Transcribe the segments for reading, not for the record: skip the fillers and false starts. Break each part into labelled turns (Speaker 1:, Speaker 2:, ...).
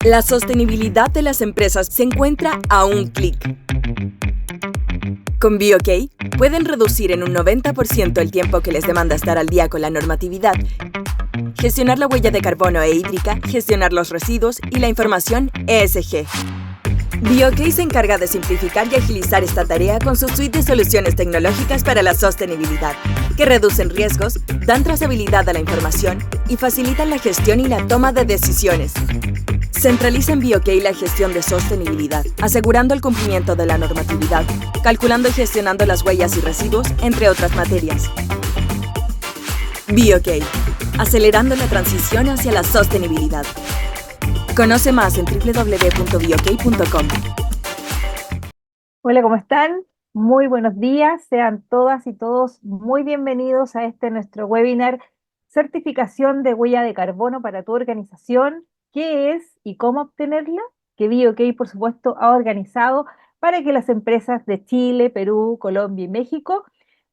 Speaker 1: La sostenibilidad de las empresas se encuentra a un clic. Con BeOK pueden reducir en un 90% el tiempo que les demanda estar al día con la normatividad, gestionar la huella de carbono e hídrica, gestionar los residuos y la información ESG. BeOK se encarga de simplificar y agilizar esta tarea con su suite de soluciones tecnológicas para la sostenibilidad, que reducen riesgos, dan trazabilidad a la información y facilitan la gestión y la toma de decisiones. Centraliza en BeOK la gestión de sostenibilidad, asegurando el cumplimiento de la normatividad, calculando y gestionando las huellas y residuos, entre otras materias. BeOK, acelerando la transición hacia la sostenibilidad. Conoce más en www.beok.com.
Speaker 2: Hola, ¿cómo están? Muy buenos días, sean todas y todos muy bienvenidos a nuestro webinar Certificación de Huella de Carbono para tu organización. ¿Qué es y cómo obtenerla? Que BeOK, por supuesto, ha organizado para que las empresas de Chile, Perú, Colombia y México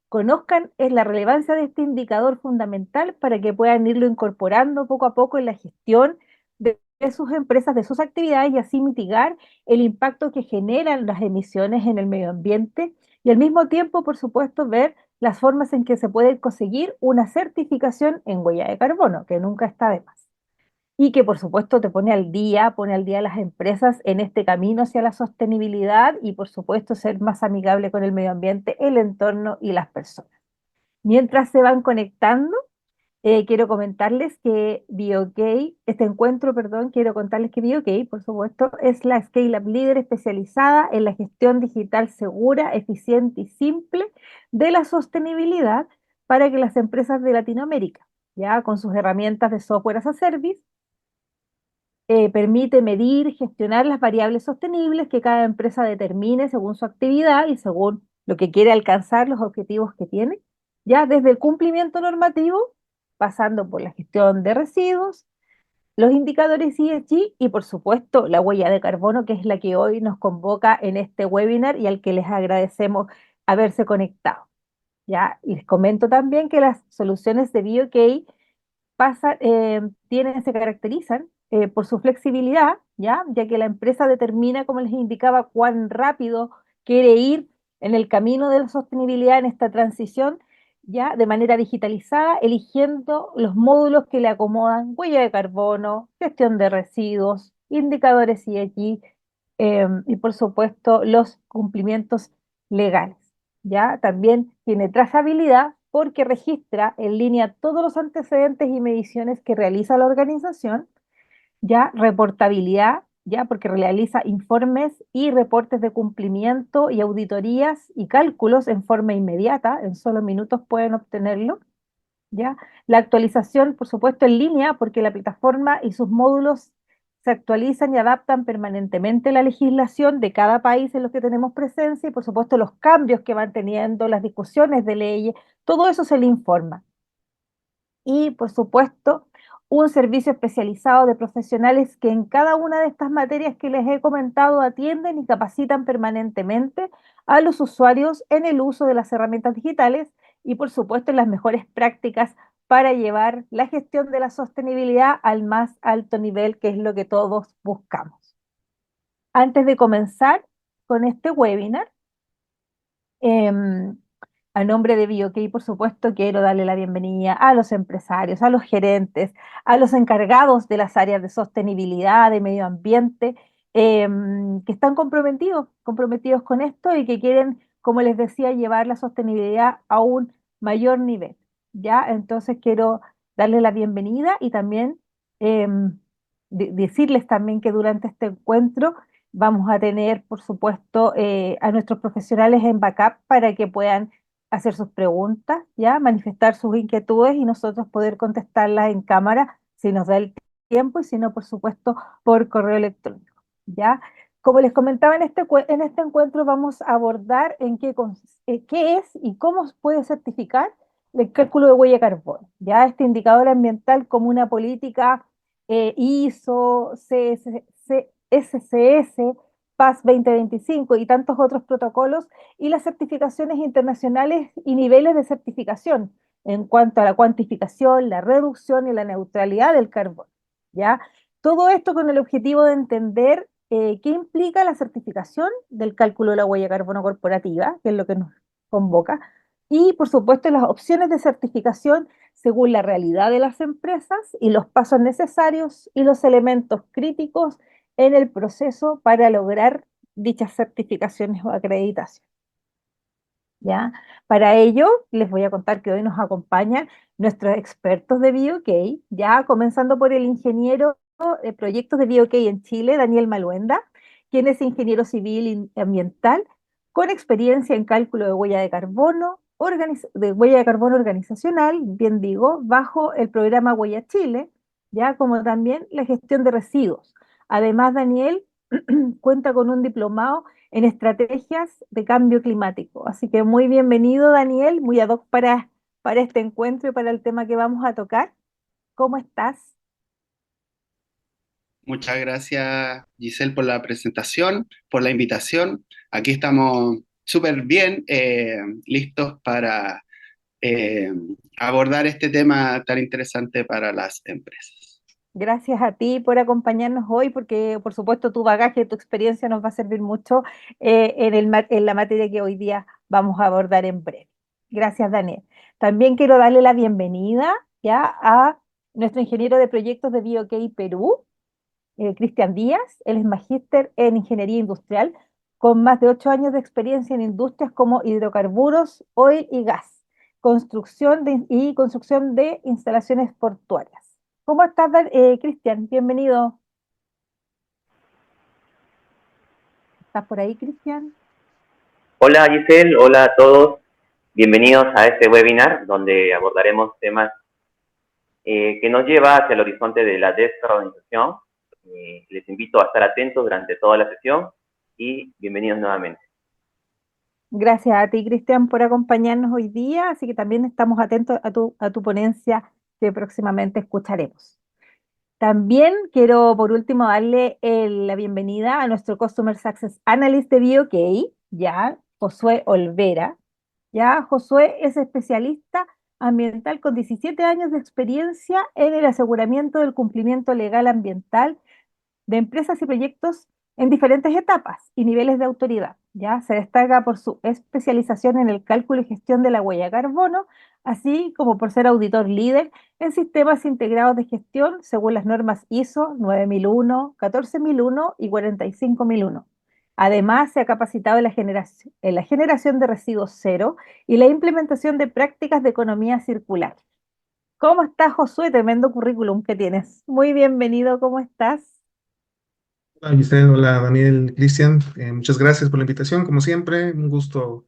Speaker 2: conozcan la relevancia de este indicador fundamental para que puedan irlo incorporando poco a poco en la gestión de sus empresas, de sus actividades y así mitigar el impacto que generan las emisiones en el medio ambiente y al mismo tiempo, por supuesto, ver las formas en que se puede conseguir una certificación en huella de carbono, que nunca está de más. Y que por supuesto te pone al día a las empresas en este camino hacia la sostenibilidad y por supuesto ser más amigable con el medio ambiente, el entorno y las personas. Mientras se van conectando, quiero comentarles que BeOK, quiero contarles que BeOK, por supuesto, es la Scale Up líder especializada en la gestión digital segura, eficiente y simple de la sostenibilidad para que las empresas de Latinoamérica, ya con sus herramientas de software as a service, permite medir y gestionar las variables sostenibles que cada empresa determine según su actividad y según lo que quiere alcanzar, los objetivos que tiene, ya desde el cumplimiento normativo, pasando por la gestión de residuos, los indicadores ESG y por supuesto la huella de carbono, que es la que hoy nos convoca en este webinar y al que les agradecemos haberse conectado. Ya les comento también que las soluciones de BeOK se caracterizan por su flexibilidad, ya que la empresa determina, como les indicaba, cuán rápido quiere ir en el camino de la sostenibilidad en esta transición, ya de manera digitalizada, eligiendo los módulos que le acomodan: huella de carbono, gestión de residuos, indicadores ESG, y por supuesto los cumplimientos legales. ¿Ya? También tiene trazabilidad porque registra en línea todos los antecedentes y mediciones que realiza la organización, ya reportabilidad, ya porque realiza informes y reportes de cumplimiento y auditorías y cálculos en forma inmediata, en solo minutos pueden obtenerlo, ya. La actualización, por supuesto, en línea, porque la plataforma y sus módulos se actualizan y adaptan permanentemente la legislación de cada país en los que tenemos presencia y, por supuesto, los cambios que van teniendo, las discusiones de leyes, todo eso se le informa. Y, por supuesto, un servicio especializado de profesionales que en cada una de estas materias que les he comentado atienden y capacitan permanentemente a los usuarios en el uso de las herramientas digitales y, por supuesto, en las mejores prácticas para llevar la gestión de la sostenibilidad al más alto nivel, que es lo que todos buscamos. Antes de comenzar con este webinar, em, a nombre de BeOK, por supuesto, quiero darle la bienvenida a los empresarios, a los gerentes, a los encargados de las áreas de sostenibilidad, de medio ambiente, que están comprometidos con esto y que quieren, como les decía, llevar la sostenibilidad a un mayor nivel. ¿Ya? Entonces quiero darle la bienvenida y también decirles también que durante este encuentro vamos a tener, por supuesto, a nuestros profesionales en backup para que puedan hacer sus preguntas, ya, manifestar sus inquietudes y nosotros poder contestarlas en cámara si nos da el tiempo y si no, por supuesto, por correo electrónico, ya. Como les comentaba, en este encuentro vamos a abordar qué es y cómo puede certificar el cálculo de huella de carbono, ya, este indicador ambiental como una política ISO, SCS, PAS 2025 y tantos otros protocolos y las certificaciones internacionales y niveles de certificación en cuanto a la cuantificación, la reducción y la neutralidad del carbono, ¿ya? Todo esto con el objetivo de entender qué implica la certificación del cálculo de la huella de carbono corporativa, que es lo que nos convoca, y por supuesto las opciones de certificación según la realidad de las empresas y los pasos necesarios y los elementos críticos en el proceso para lograr dichas certificaciones o acreditaciones. ¿Ya? Para ello, les voy a contar que hoy nos acompañan nuestros expertos de BioK, ya comenzando por el ingeniero de proyectos de BioK en Chile, Daniel Maluenda, quien es ingeniero civil y ambiental con experiencia en cálculo de huella de carbono organizacional, bien digo, bajo el programa Huella Chile, ya como también la gestión de residuos. Además, Daniel cuenta con un diplomado en estrategias de cambio climático. Así que muy bienvenido, Daniel, muy ad hoc para este encuentro y para el tema que vamos a tocar. ¿Cómo estás?
Speaker 3: Muchas gracias, Giselle, por la presentación, por la invitación. Aquí estamos súper bien, listos para eh, abordar este tema tan interesante para las empresas.
Speaker 2: Gracias a ti por acompañarnos hoy, porque por supuesto tu bagaje, tu experiencia nos va a servir mucho en la materia que hoy día vamos a abordar en breve. Gracias, Daniel. También quiero darle la bienvenida ya a nuestro ingeniero de proyectos de BioK Perú, Cristian Díaz. Él es magíster en ingeniería industrial con más de 8 años de experiencia en industrias como hidrocarburos, oil y gas, y construcción de instalaciones portuarias. ¿Cómo estás, Cristian? Bienvenido. ¿Estás por ahí, Cristian?
Speaker 4: Hola Giselle, hola a todos. Bienvenidos a este webinar donde abordaremos temas que nos lleva hacia el horizonte de la descarbonización. Les invito a estar atentos durante toda la sesión y bienvenidos nuevamente.
Speaker 2: Gracias a ti, Cristian, por acompañarnos hoy día, así que también estamos atentos a tu ponencia que próximamente escucharemos. También quiero, por último, darle la bienvenida a nuestro Customer Success Analyst de BioK, ya, Josué Olvera. Ya, Josué es especialista ambiental con 17 años de experiencia en el aseguramiento del cumplimiento legal ambiental de empresas y proyectos en diferentes etapas y niveles de autoridad. Ya se destaca por su especialización en el cálculo y gestión de la huella de carbono, así como por ser auditor líder en sistemas integrados de gestión según las normas ISO 9001, 14001 y 45001. Además, se ha capacitado en la generación de residuos cero y la implementación de prácticas de economía circular. ¿Cómo estás, Josué? Tremendo currículum que tienes. Muy bienvenido, ¿cómo estás?
Speaker 5: Hola Giselle, hola Daniel, Cristian, muchas gracias por la invitación, como siempre, un gusto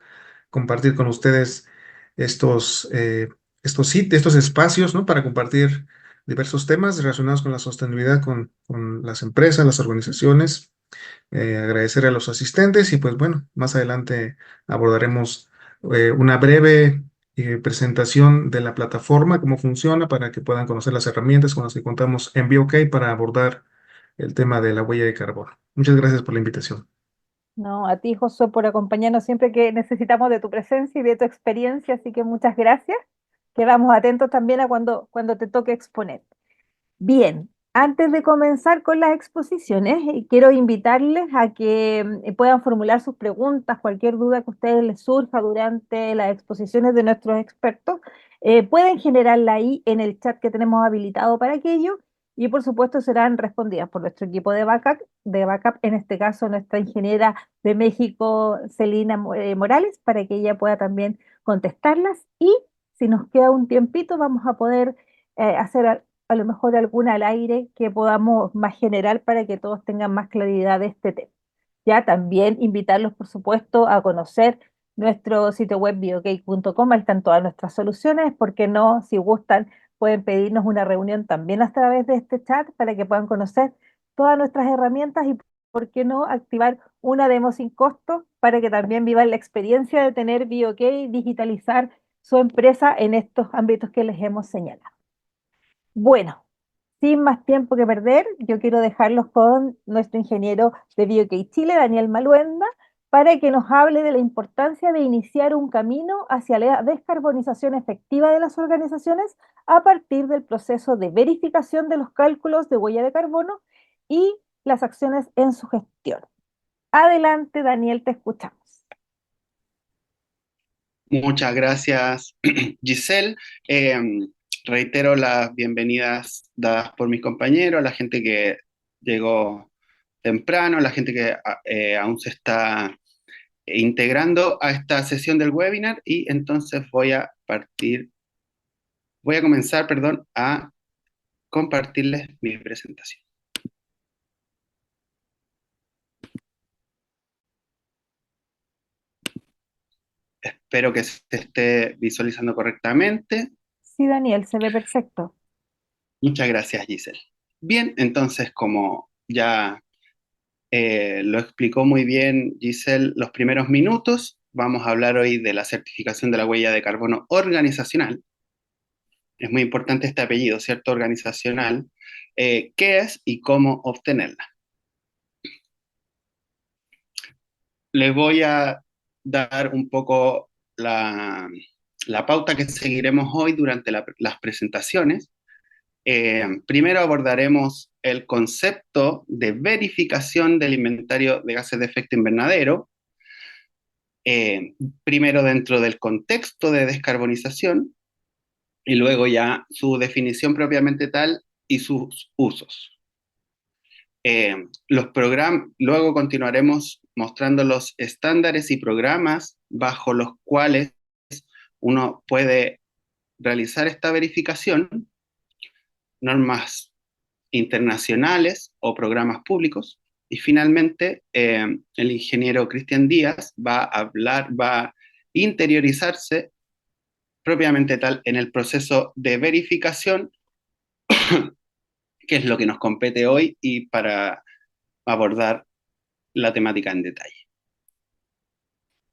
Speaker 5: compartir con ustedes estos espacios, ¿no? Para compartir diversos temas relacionados con la sostenibilidad con las empresas, las organizaciones, agradecer a los asistentes y pues bueno, más adelante abordaremos una breve presentación de la plataforma, cómo funciona, para que puedan conocer las herramientas con las que contamos en BioK para abordar el tema de la huella de carbono. Muchas gracias por la invitación.
Speaker 2: No, a ti, Josué, por acompañarnos siempre que necesitamos de tu presencia y de tu experiencia, así que muchas gracias. Quedamos atentos también a cuando te toque exponer. Bien, antes de comenzar con las exposiciones, quiero invitarles a que puedan formular sus preguntas, cualquier duda que a ustedes les surja durante las exposiciones de nuestros expertos, pueden generarla ahí en el chat que tenemos habilitado para aquello y por supuesto serán respondidas por nuestro equipo de backup, en este caso nuestra ingeniera de México, Celina Morales, para que ella pueda también contestarlas y si nos queda un tiempito vamos a poder hacer a lo mejor alguna al aire que podamos más general para que todos tengan más claridad de este tema. Ya también invitarlos, por supuesto, a conocer nuestro sitio web biok.com, ahí están todas nuestras soluciones, porque no, si gustan, pueden pedirnos una reunión también a través de este chat para que puedan conocer todas nuestras herramientas y, por qué no, activar una demo sin costo para que también vivan la experiencia de tener BioK y digitalizar su empresa en estos ámbitos que les hemos señalado. Bueno, sin más tiempo que perder, yo quiero dejarlos con nuestro ingeniero de BioK Chile, Daniel Maluenda, para que nos hable de la importancia de iniciar un camino hacia la descarbonización efectiva de las organizaciones a partir del proceso de verificación de los cálculos de huella de carbono y las acciones en su gestión. Adelante, Daniel, te escuchamos.
Speaker 3: Muchas gracias, Giselle. Reitero las bienvenidas dadas por mis compañeros, a la gente que llegó temprano, a la gente que aún se está integrando a esta sesión del webinar, y entonces voy a comenzar, perdón, a compartirles mi presentación. Espero que se esté visualizando correctamente.
Speaker 2: Sí, Daniel, se ve perfecto.
Speaker 3: Muchas gracias, Giselle. Bien, entonces, como ya lo explicó muy bien Giselle los primeros minutos, vamos a hablar hoy de la certificación de la huella de carbono organizacional. Es muy importante este apellido, ¿cierto? Organizacional. ¿Qué es y cómo obtenerla? Les voy a dar un poco la pauta que seguiremos hoy durante las presentaciones. Primero abordaremos el concepto de verificación del inventario de gases de efecto invernadero, primero dentro del contexto de descarbonización y luego ya su definición propiamente tal y sus usos. Luego continuaremos mostrando los estándares y programas bajo los cuales uno puede realizar esta verificación, normas internacionales o programas públicos. Y finalmente, el ingeniero Cristian Díaz va a interiorizarse propiamente tal en el proceso de verificación, que es lo que nos compete hoy y para abordar la temática en detalle.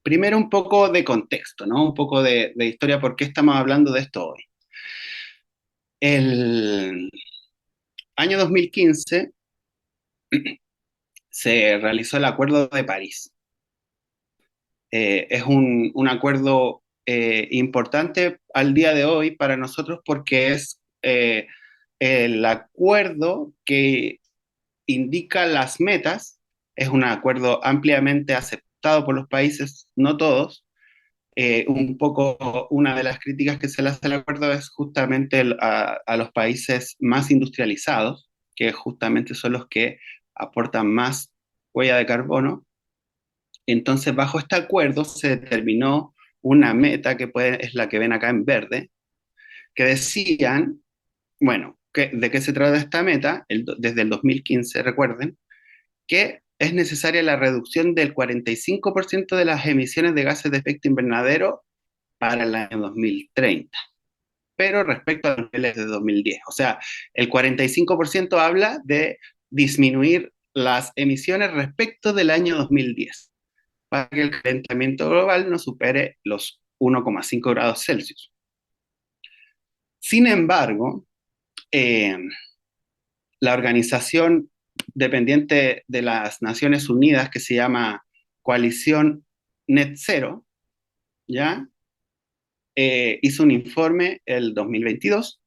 Speaker 3: Primero un poco de contexto, ¿no? Un poco de historia, ¿por qué estamos hablando de esto hoy? El año 2015 se realizó el Acuerdo de París. Es un acuerdo importante al día de hoy para nosotros porque es el acuerdo que indica las metas. Es un acuerdo ampliamente aceptado por los países, no todos. Un poco una de las críticas que se le hace al acuerdo es justamente a los países más industrializados, que justamente son los que aportan más huella de carbono. Entonces, bajo este acuerdo se determinó una meta que es la que ven acá en verde, que decían, bueno, ¿de qué se trata esta meta? Desde el 2015, recuerden, que es necesaria la reducción del 45% de las emisiones de gases de efecto invernadero para el año 2030, pero respecto a los niveles de 2010. O sea, el 45% habla de disminuir las emisiones respecto del año 2010, para que el calentamiento global no supere los 1,5 grados Celsius. Sin embargo, la organización dependiente de las Naciones Unidas, que se llama Coalición Net Zero, ¿ya? Hizo un informe el 2022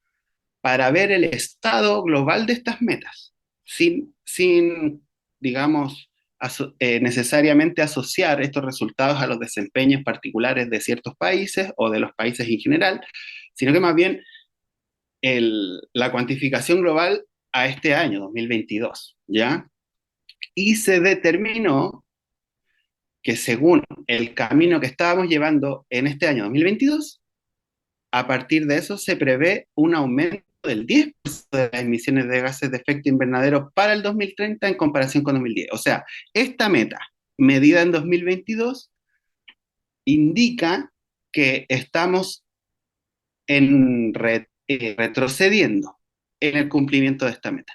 Speaker 3: para ver el estado global de estas metas, sin digamos, necesariamente asociar estos resultados a los desempeños particulares de ciertos países o de los países en general, sino que más bien la cuantificación global a este año, 2022, ¿ya? Y se determinó que según el camino que estábamos llevando en este año 2022, a partir de eso se prevé un aumento del 10% de las emisiones de gases de efecto invernadero para el 2030 en comparación con 2010. O sea, esta meta, medida en 2022, indica que estamos retrocediendo en el cumplimiento de esta meta.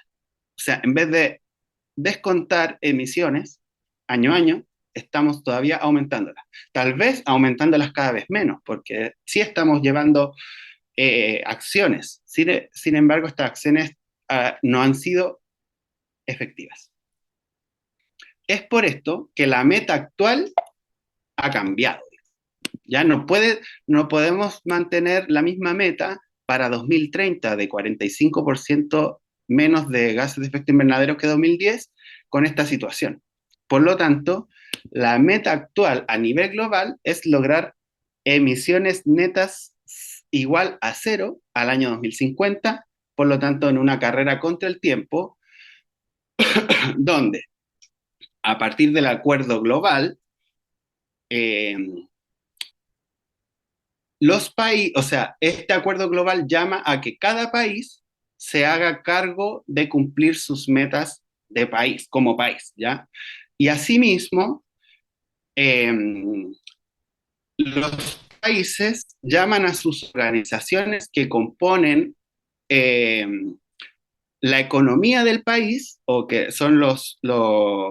Speaker 3: O sea, en vez de descontar emisiones año a año, estamos todavía aumentándolas. Tal vez aumentándolas cada vez menos, porque sí estamos llevando acciones. Sin embargo, estas acciones no han sido efectivas. Es por esto que la meta actual ha cambiado. Ya no podemos mantener la misma meta para 2030 de 45% menos de gases de efecto invernadero que 2010 con esta situación. Por lo tanto, la meta actual a nivel global es lograr emisiones netas igual a cero al año 2050, por lo tanto, en una carrera contra el tiempo, donde a partir del acuerdo global, eh, o sea, este acuerdo global llama a que cada país se haga cargo de cumplir sus metas de país, como país, ¿ya? Y asimismo, eh, los países llaman a sus organizaciones que componen eh, la economía del país, o que son los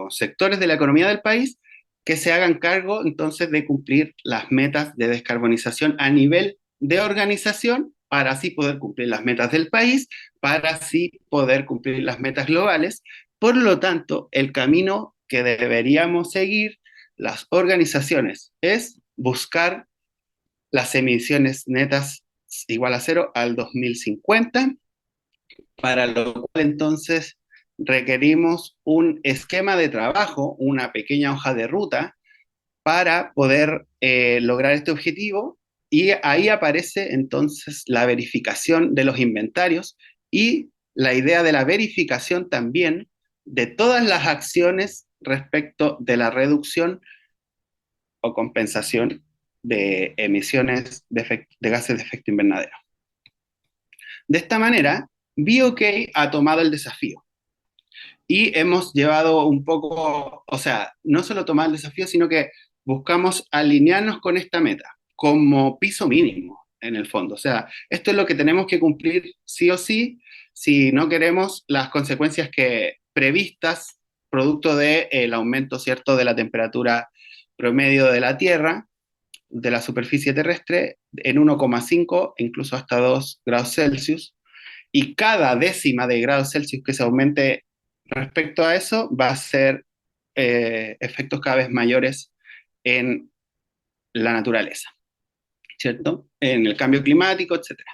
Speaker 3: sectores de la economía del país, que se hagan cargo entonces de cumplir las metas de descarbonización a nivel de organización, para así poder cumplir las metas del país, para así poder cumplir las metas globales. Por lo tanto, el camino que deberíamos seguir las organizaciones es buscar las emisiones netas igual a cero al 2050, para lo cual entonces requerimos un esquema de trabajo, una pequeña hoja de ruta para poder lograr este objetivo, y ahí aparece entonces la verificación de los inventarios y la idea de la verificación también de todas las acciones respecto de la reducción o compensación de emisiones de gases de efecto invernadero. De esta manera, BOK ha tomado el desafío y hemos llevado un poco, o sea, no solo tomar el desafío, sino que buscamos alinearnos con esta meta como piso mínimo, en el fondo. O sea, esto es lo que tenemos que cumplir sí o sí, si no queremos las consecuencias que previstas, producto del aumento, ¿cierto?, de la temperatura promedio de la Tierra, de la superficie terrestre, en 1,5, incluso hasta 2 grados Celsius, y cada décima de grado Celsius que se aumente respecto a eso va a ser efectos cada vez mayores en la naturaleza, ¿cierto? En el cambio climático, etcétera.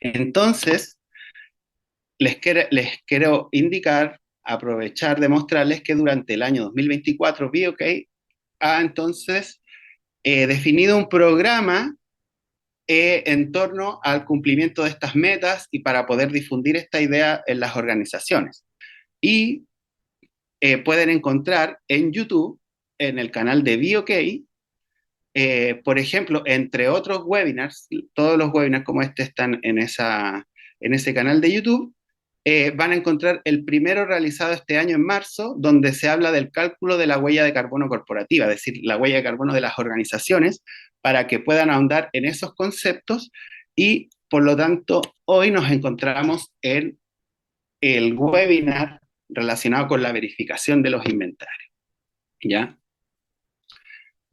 Speaker 3: Entonces, les quiero indicar, aprovechar, demostrarles que durante el año 2024 BOK ha entonces definido un programa en torno al cumplimiento de estas metas y para poder difundir esta idea en las organizaciones. Y pueden encontrar en YouTube, en el canal de BOK, por ejemplo, entre otros webinars, todos los webinars como este están en ese canal de YouTube, van a encontrar el primero realizado este año en marzo, donde se habla del cálculo de la huella de carbono corporativa, es decir, la huella de carbono de las organizaciones, para que puedan ahondar en esos conceptos. Y por lo tanto, hoy nos encontramos en el webinar relacionado con la verificación de los inventarios, ¿ya?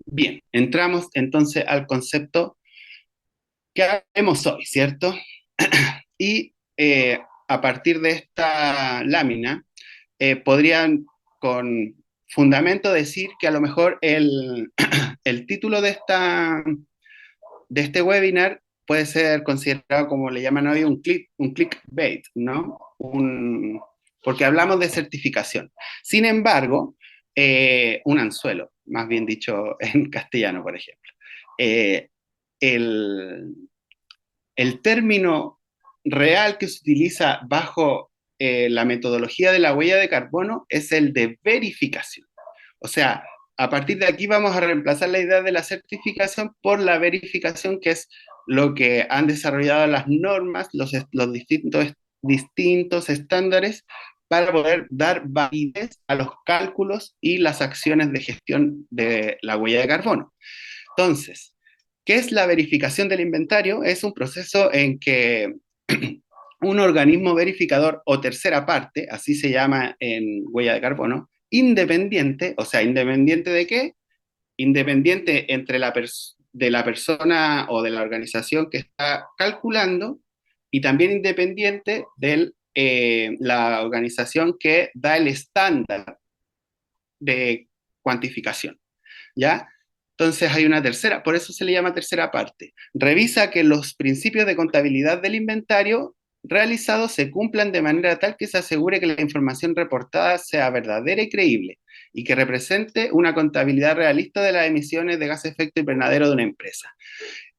Speaker 3: Bien, entramos entonces al concepto que haremos hoy, ¿cierto? Y a partir de esta lámina, podrían con fundamento decir que a lo mejor el título de este webinar puede ser considerado, como le llaman hoy, un clickbait, ¿no? Porque hablamos de certificación. Sin embargo, un anzuelo, más bien dicho en castellano, por ejemplo. El término real que se utiliza bajo la metodología de la huella de carbono es el de verificación. O sea, a partir de aquí vamos a reemplazar la idea de la certificación por la verificación, que es lo que han desarrollado las normas, los distintos estándares, para poder dar validez a los cálculos y las acciones de gestión de la huella de carbono. Entonces, ¿qué es la verificación del inventario? Es un proceso en que un organismo verificador o tercera parte, así se llama en huella de carbono, independiente, o sea, ¿independiente de qué? Independiente de la persona o de la organización que está calculando, y también independiente de la organización que da el estándar de cuantificación, ¿ya? Entonces hay una tercera, por eso se le llama tercera parte. Revisa que los principios de contabilidad del inventario realizado se cumplan de manera tal que se asegure que la información reportada sea verdadera y creíble y que represente una contabilidad realista de las emisiones de gas efecto invernadero de una empresa.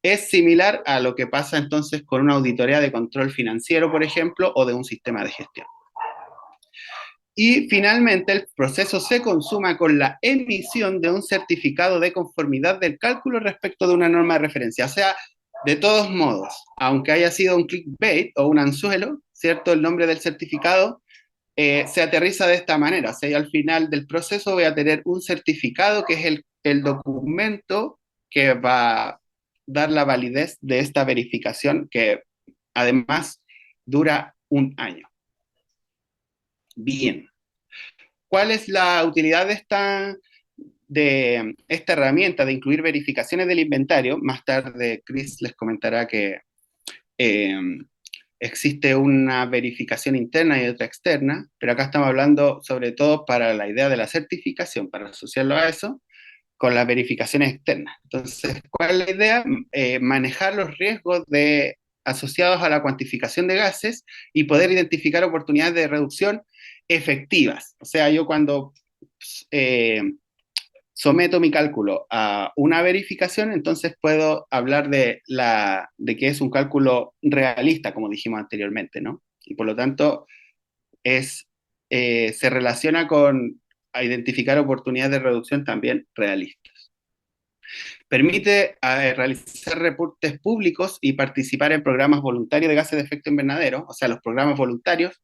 Speaker 3: Es similar a lo que pasa entonces con una auditoría de control financiero, por ejemplo, o de un sistema de gestión. Y finalmente el proceso se consuma con la emisión de un certificado de conformidad del cálculo respecto de una norma de referencia. O sea, de todos modos, aunque haya sido un clickbait o un anzuelo, ¿cierto? El nombre del certificado se aterriza de esta manera. O sea, al final del proceso voy a tener un certificado que es el documento que va a dar la validez de esta verificación que además dura un año. Bien. ¿Cuál es la utilidad de esta herramienta de incluir verificaciones del inventario? Más tarde Chris les comentará que existe una verificación interna y otra externa, pero acá estamos hablando sobre todo para la idea de la certificación, para asociarlo a eso, con las verificaciones externas. Entonces, ¿cuál es la idea? Manejar los riesgos asociados a la cuantificación de gases y poder identificar oportunidades de reducción efectivas. O sea, yo cuando someto mi cálculo a una verificación, entonces puedo hablar de que es un cálculo realista, como dijimos anteriormente, ¿no? Y por lo tanto, se relaciona con identificar oportunidades de reducción también realistas. Permite realizar reportes públicos y participar en programas voluntarios de gases de efecto invernadero. O sea, los programas voluntarios,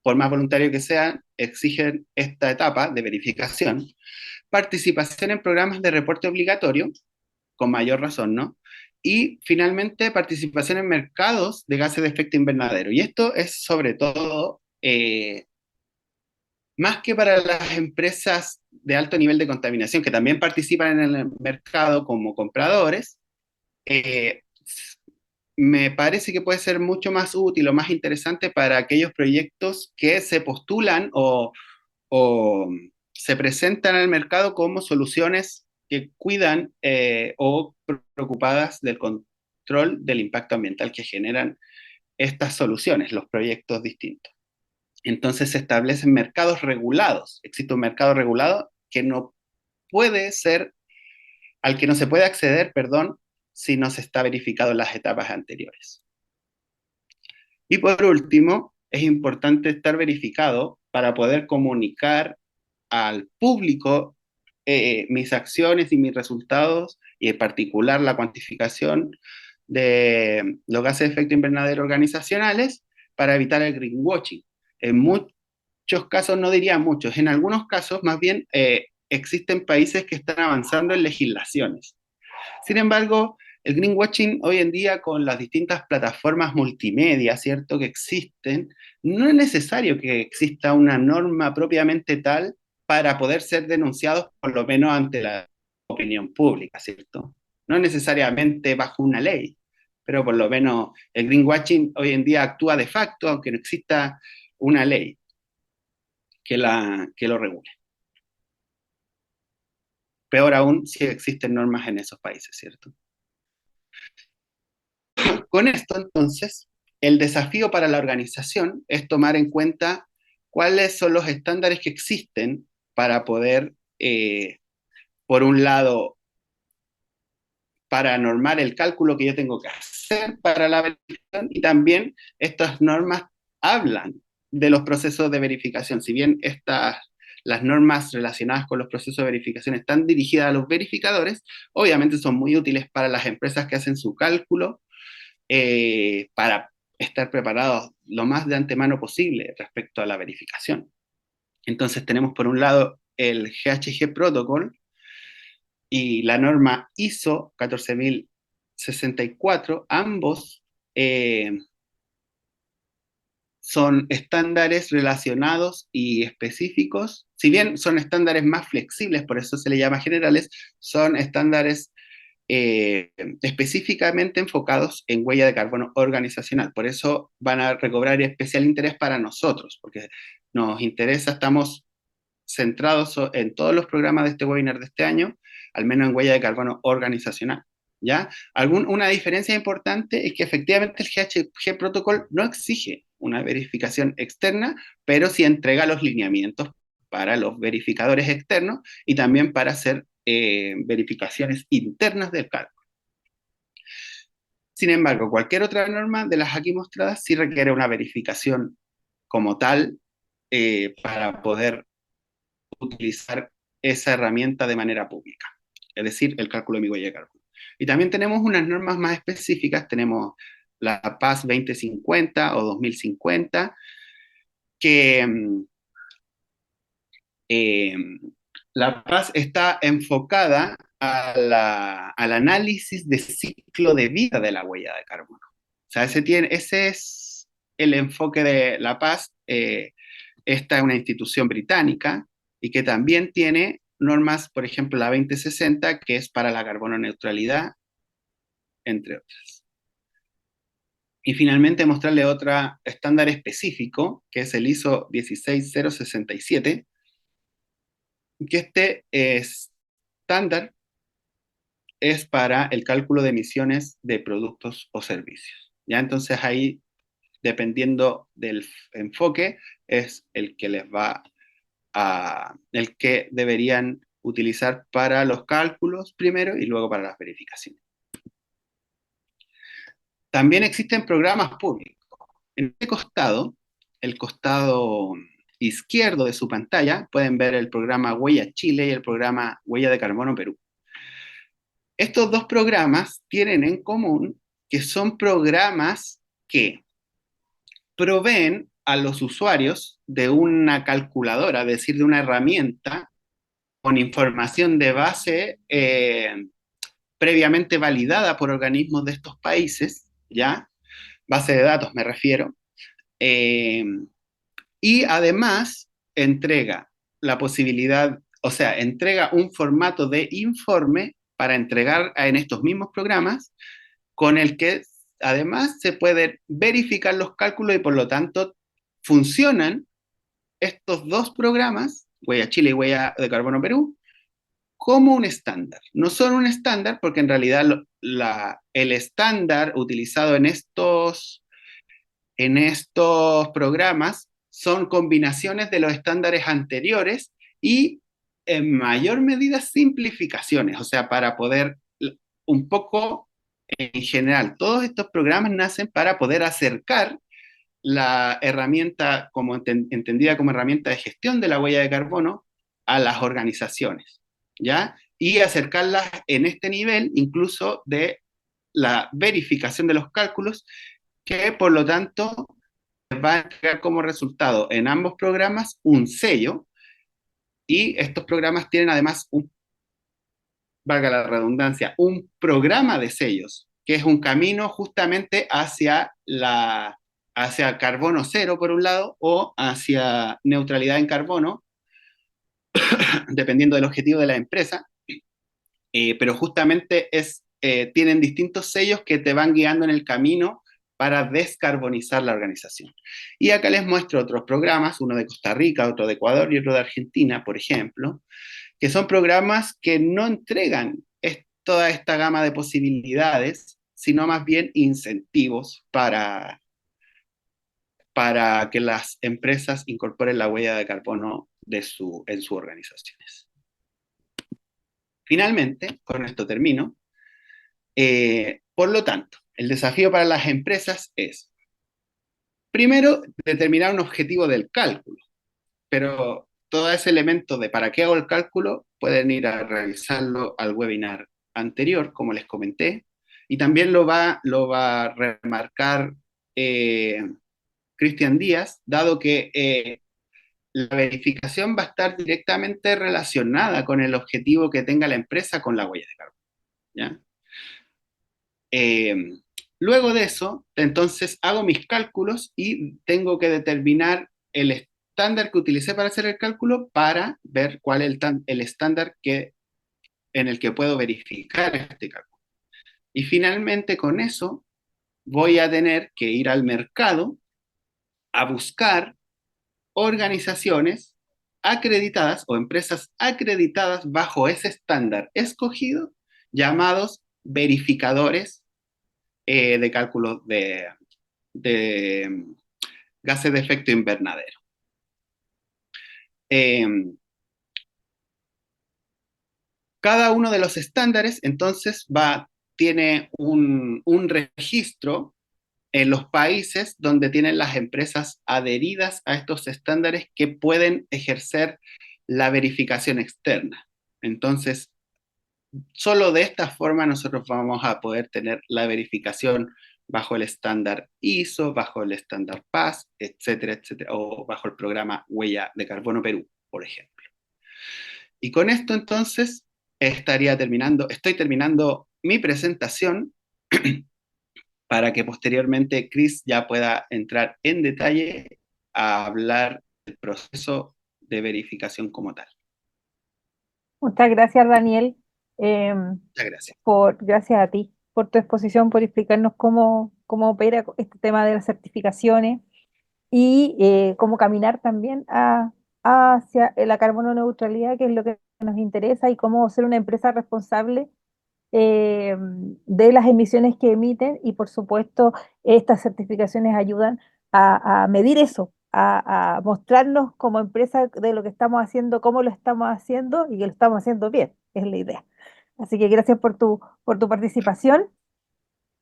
Speaker 3: por más voluntarios que sean, exigen esta etapa de verificación. Participación en programas de reporte obligatorio, con mayor razón, ¿no? Y finalmente, participación en mercados de gases de efecto invernadero. Y esto es sobre todo, más que para las empresas de alto nivel de contaminación, que también participan en el mercado como compradores, me parece que puede ser mucho más útil o más interesante para aquellos proyectos que se postulan o se presentan al mercado como soluciones que cuidan o preocupadas del control del impacto ambiental que generan estas soluciones, los proyectos distintos. Entonces se establecen mercados regulados. Existe un mercado regulado que no puede ser, al que no se puede acceder, perdón, si no se está verificado en las etapas anteriores. Y por último, es importante estar verificado para poder comunicar al público mis acciones y mis resultados, y en particular la cuantificación de los gases de efecto invernadero organizacionales para evitar el greenwashing. En muchos casos, no diría muchos, en algunos casos más bien existen países que están avanzando en legislaciones. Sin embargo, el greenwashing hoy en día con las distintas plataformas multimedia, ¿cierto?, que existen, no es necesario que exista una norma propiamente tal para poder ser denunciados por lo menos ante la opinión pública, ¿cierto? No necesariamente bajo una ley, pero por lo menos el greenwashing hoy en día actúa de facto, aunque no exista una ley que lo regule. Peor aún si existen normas en esos países, ¿cierto? Con esto, entonces, el desafío para la organización es tomar en cuenta cuáles son los estándares que existen para poder, por un lado, para normar el cálculo que yo tengo que hacer para la verificación, y también estas normas hablan de los procesos de verificación. Si bien las normas relacionadas con los procesos de verificación están dirigidas a los verificadores, obviamente son muy útiles para las empresas que hacen su cálculo, para estar preparados lo más de antemano posible respecto a la verificación. Entonces tenemos por un lado el GHG Protocol y la norma ISO 14064, ambos son estándares relacionados y específicos. Si bien son estándares más flexibles, por eso se le llama generales, son estándares específicamente enfocados en huella de carbono organizacional. Por eso van a recobrar especial interés para nosotros, porque nos interesa, estamos centrados en todos los programas de este webinar de este año, al menos en huella de carbono organizacional. ¿Ya? Una diferencia importante es que efectivamente el GHG Protocol no exige una verificación externa, pero sí entrega los lineamientos para los verificadores externos y también para hacer verificaciones internas del cálculo. Sin embargo, cualquier otra norma de las aquí mostradas sí requiere una verificación como tal para poder utilizar esa herramienta de manera pública, es decir, el cálculo de mi huella de carbono. Y también tenemos unas normas más específicas, tenemos la PAS 2050 o 2050, que la PAS está enfocada al análisis de ciclo de vida de la huella de carbono. O sea, ese es el enfoque de la PAS. Esta es una institución británica y que también tiene normas, por ejemplo, la 2060, que es para la carbono neutralidad, entre otras. Y finalmente mostrarle otro estándar específico, que es el ISO 16067, que este estándar es para el cálculo de emisiones de productos o servicios. ¿Ya? Entonces ahí, dependiendo del enfoque, es el que el que deberían utilizar para los cálculos primero y luego para las verificaciones. También existen programas públicos. En este costado, el costado izquierdo de su pantalla, pueden ver el programa Huella Chile y el programa Huella de Carbono Perú. Estos dos programas tienen en común que son programas que proveen a los usuarios de una calculadora, es decir, de una herramienta con información de base previamente validada por organismos de estos países, ¿ya? Base de datos me refiero. Y además entrega la posibilidad, o sea, entrega un formato de informe para entregar en estos mismos programas, con el que además se pueden verificar los cálculos y por lo tanto funcionan estos dos programas, Huella Chile y Huella de Carbono Perú, como un estándar. No son un estándar porque en realidad el estándar utilizado en estos programas son combinaciones de los estándares anteriores y en mayor medida simplificaciones, o sea, para poder un poco, en general, todos estos programas nacen para poder acercar la herramienta entendida como herramienta de gestión de la huella de carbono a las organizaciones, ¿ya? Y acercarlas en este nivel incluso de la verificación de los cálculos, que por lo tanto va a entregar como resultado en ambos programas un sello, y estos programas tienen además valga la redundancia, un programa de sellos, que es un camino justamente hacia carbono cero, por un lado, o hacia neutralidad en carbono, dependiendo del objetivo de la empresa, pero justamente tienen distintos sellos que te van guiando en el camino para descarbonizar la organización. Y acá les muestro otros programas, uno de Costa Rica, otro de Ecuador y otro de Argentina, por ejemplo, que son programas que no entregan toda esta gama de posibilidades, sino más bien incentivos para que las empresas incorporen la huella de carbono en sus organizaciones. Finalmente, con esto termino. Por lo tanto, el desafío para las empresas es, primero, determinar un objetivo del cálculo, pero todo ese elemento de para qué hago el cálculo pueden ir a revisarlo al webinar anterior, como les comenté, y también lo va a remarcar Cristian Díaz, dado que la verificación va a estar directamente relacionada con el objetivo que tenga la empresa con la huella de carbono, ¿ya? Luego de eso, entonces hago mis cálculos y tengo que determinar el estándar que utilicé para hacer el cálculo para ver cuál es el estándar en el que puedo verificar este cálculo. Y finalmente con eso voy a tener que ir al mercado a buscar organizaciones acreditadas o empresas acreditadas bajo ese estándar escogido, llamados verificadores de cálculo de gases de efecto invernadero. Cada uno de los estándares, entonces, tiene un registro en los países donde tienen las empresas adheridas a estos estándares que pueden ejercer la verificación externa. Entonces, solo de esta forma nosotros vamos a poder tener la verificación bajo el estándar ISO, bajo el estándar PAS, etcétera, etcétera, o bajo el programa Huella de Carbono Perú, por ejemplo. Y con esto entonces estoy terminando mi presentación para que posteriormente Chris ya pueda entrar en detalle a hablar del proceso de verificación como tal.
Speaker 2: Muchas gracias, Daniel.
Speaker 3: Muchas gracias.
Speaker 2: Gracias a ti por tu exposición, por explicarnos cómo opera este tema de las certificaciones y cómo caminar también hacia la carbono neutralidad, que es lo que nos interesa, y cómo ser una empresa responsable de las emisiones que emiten. Y por supuesto, estas certificaciones ayudan a medir eso, a mostrarnos como empresa de lo que estamos haciendo, cómo lo estamos haciendo y que lo estamos haciendo bien, es la idea. Así que gracias por tu participación.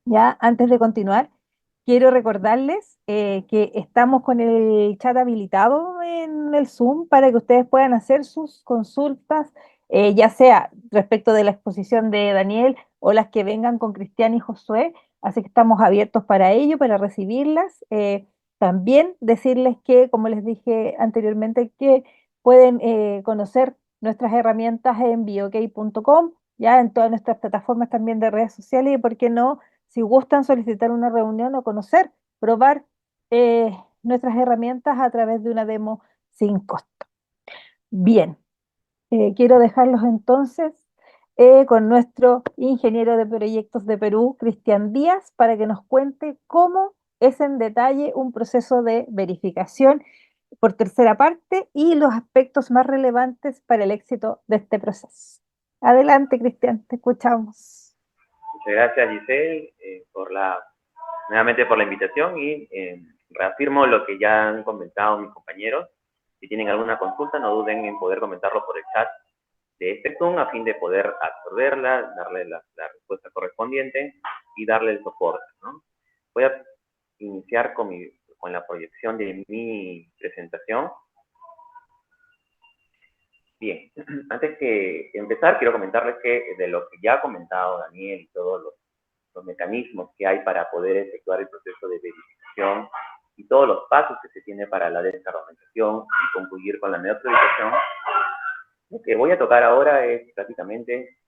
Speaker 2: Ya, antes de continuar, quiero recordarles que estamos con el chat habilitado en el Zoom para que ustedes puedan hacer sus consultas, ya sea respecto de la exposición de Daniel o las que vengan con Cristian y Josué. Así que estamos abiertos para ello, para recibirlas. También decirles que, como les dije anteriormente, que pueden conocer nuestras herramientas en biok.com, ya en todas nuestras plataformas también de redes sociales, y por qué no, si gustan solicitar una reunión o conocer, probar nuestras herramientas a través de una demo sin costo. Bien, quiero dejarlos entonces con nuestro ingeniero de proyectos de Perú, Cristian Díaz, para que nos cuente cómo es en detalle un proceso de verificación por tercera parte y los aspectos más relevantes para el éxito de este proceso. Adelante, Cristian, te escuchamos.
Speaker 4: Muchas gracias, Giselle, nuevamente por la invitación, y reafirmo lo que ya han comentado mis compañeros. Si tienen alguna consulta, no duden en poder comentarlo por el chat de este Zoom a fin de poder absorberla, darle la respuesta correspondiente y darle el soporte, ¿no? Voy a iniciar con la proyección de mi presentación. Bien, antes que empezar, quiero comentarles que de lo que ya ha comentado Daniel y todos los mecanismos que hay para poder efectuar el proceso de verificación y todos los pasos que se tiene para la descarbonización y concluir con la neutralización, lo que voy a tocar ahora es prácticamente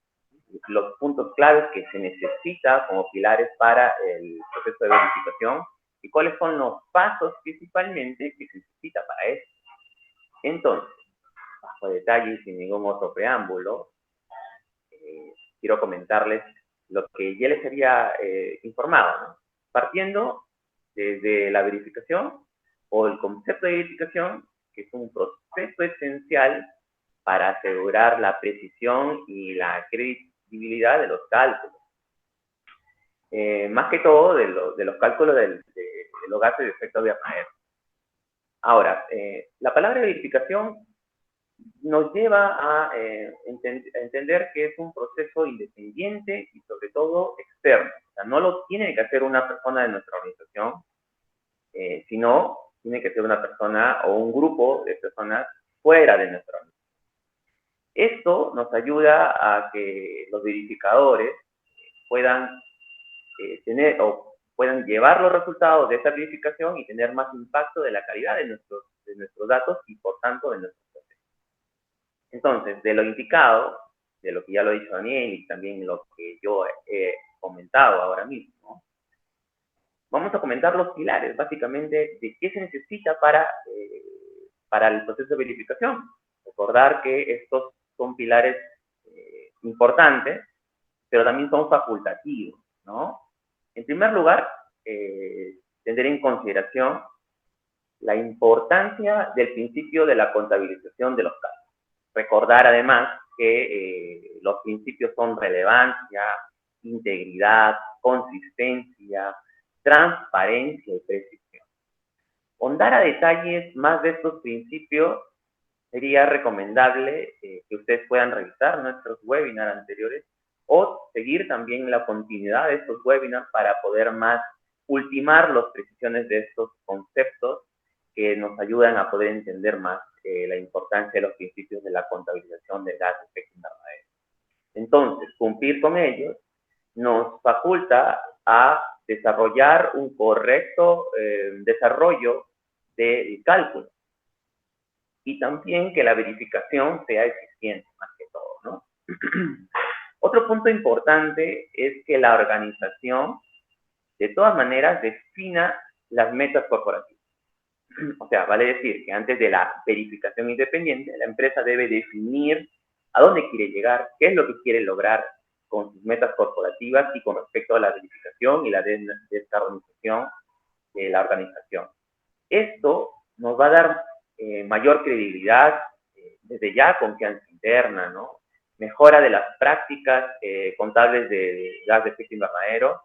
Speaker 4: los puntos claves que se necesita como pilares para el proceso de verificación y cuáles son los pasos principalmente que se necesita para eso. Entonces, bajo detalle y sin ningún otro preámbulo, quiero comentarles lo que ya les había informado, ¿no? Partiendo desde la verificación o el concepto de verificación, que es un proceso esencial para asegurar la precisión y la credibilidad de los cálculos. Más que todo de los cálculos de los gases de efecto invernadero. Ahora, la palabra verificación nos lleva a entender que es un proceso independiente y sobre todo externo. O sea, no lo tiene que hacer una persona de nuestra organización, sino tiene que ser una persona o un grupo de personas fuera de nuestra organización. Esto nos ayuda a que los verificadores puedan puedan llevar los resultados de esta verificación y tener más impacto de la calidad de nuestros datos y por tanto de nuestros procesos. Entonces, de lo indicado, de lo que ya lo ha dicho Daniel y también lo que yo he comentado ahora mismo, vamos a comentar los pilares básicamente de qué se necesita para el proceso de verificación. Recordar que estos son pilares importantes, pero también son facultativos, ¿no? En primer lugar, tener en consideración la importancia del principio de la contabilización de los casos. Recordar además que los principios son relevancia, integridad, consistencia, transparencia y precisión. Ahondar a detalles más de estos principios sería recomendable que ustedes puedan revisar nuestros webinars anteriores o seguir también la continuidad de estos webinars para poder más ultimar las precisiones de estos conceptos que nos ayudan a poder entender más la importancia de los principios de la contabilización del gas de efecto invernadero. Entonces, cumplir con ellos nos faculta a desarrollar un correcto desarrollo del cálculo y también que la verificación sea eficiente más que todo, ¿no? Otro punto importante es que la organización de todas maneras defina las metas corporativas. O sea, vale decir que antes de la verificación independiente, la empresa debe definir a dónde quiere llegar, qué es lo que quiere lograr con sus metas corporativas y con respecto a la verificación y la descarbonización de la organización. Esto nos va a dar mayor credibilidad, desde ya confianza interna, ¿no? Mejora de las prácticas contables de gas de efecto invernadero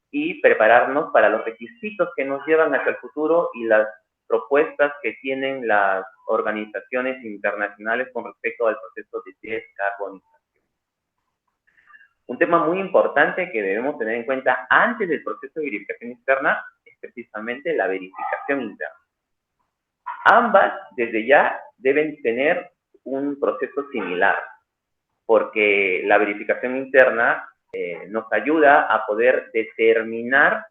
Speaker 4: y prepararnos para los requisitos que nos llevan hacia el futuro y las propuestas que tienen las organizaciones internacionales con respecto al proceso de descarbonización. Un tema muy importante que debemos tener en cuenta antes del proceso de verificación externa es precisamente la verificación interna. Ambas, desde ya, deben tener un proceso similar, porque la verificación interna nos ayuda a poder determinar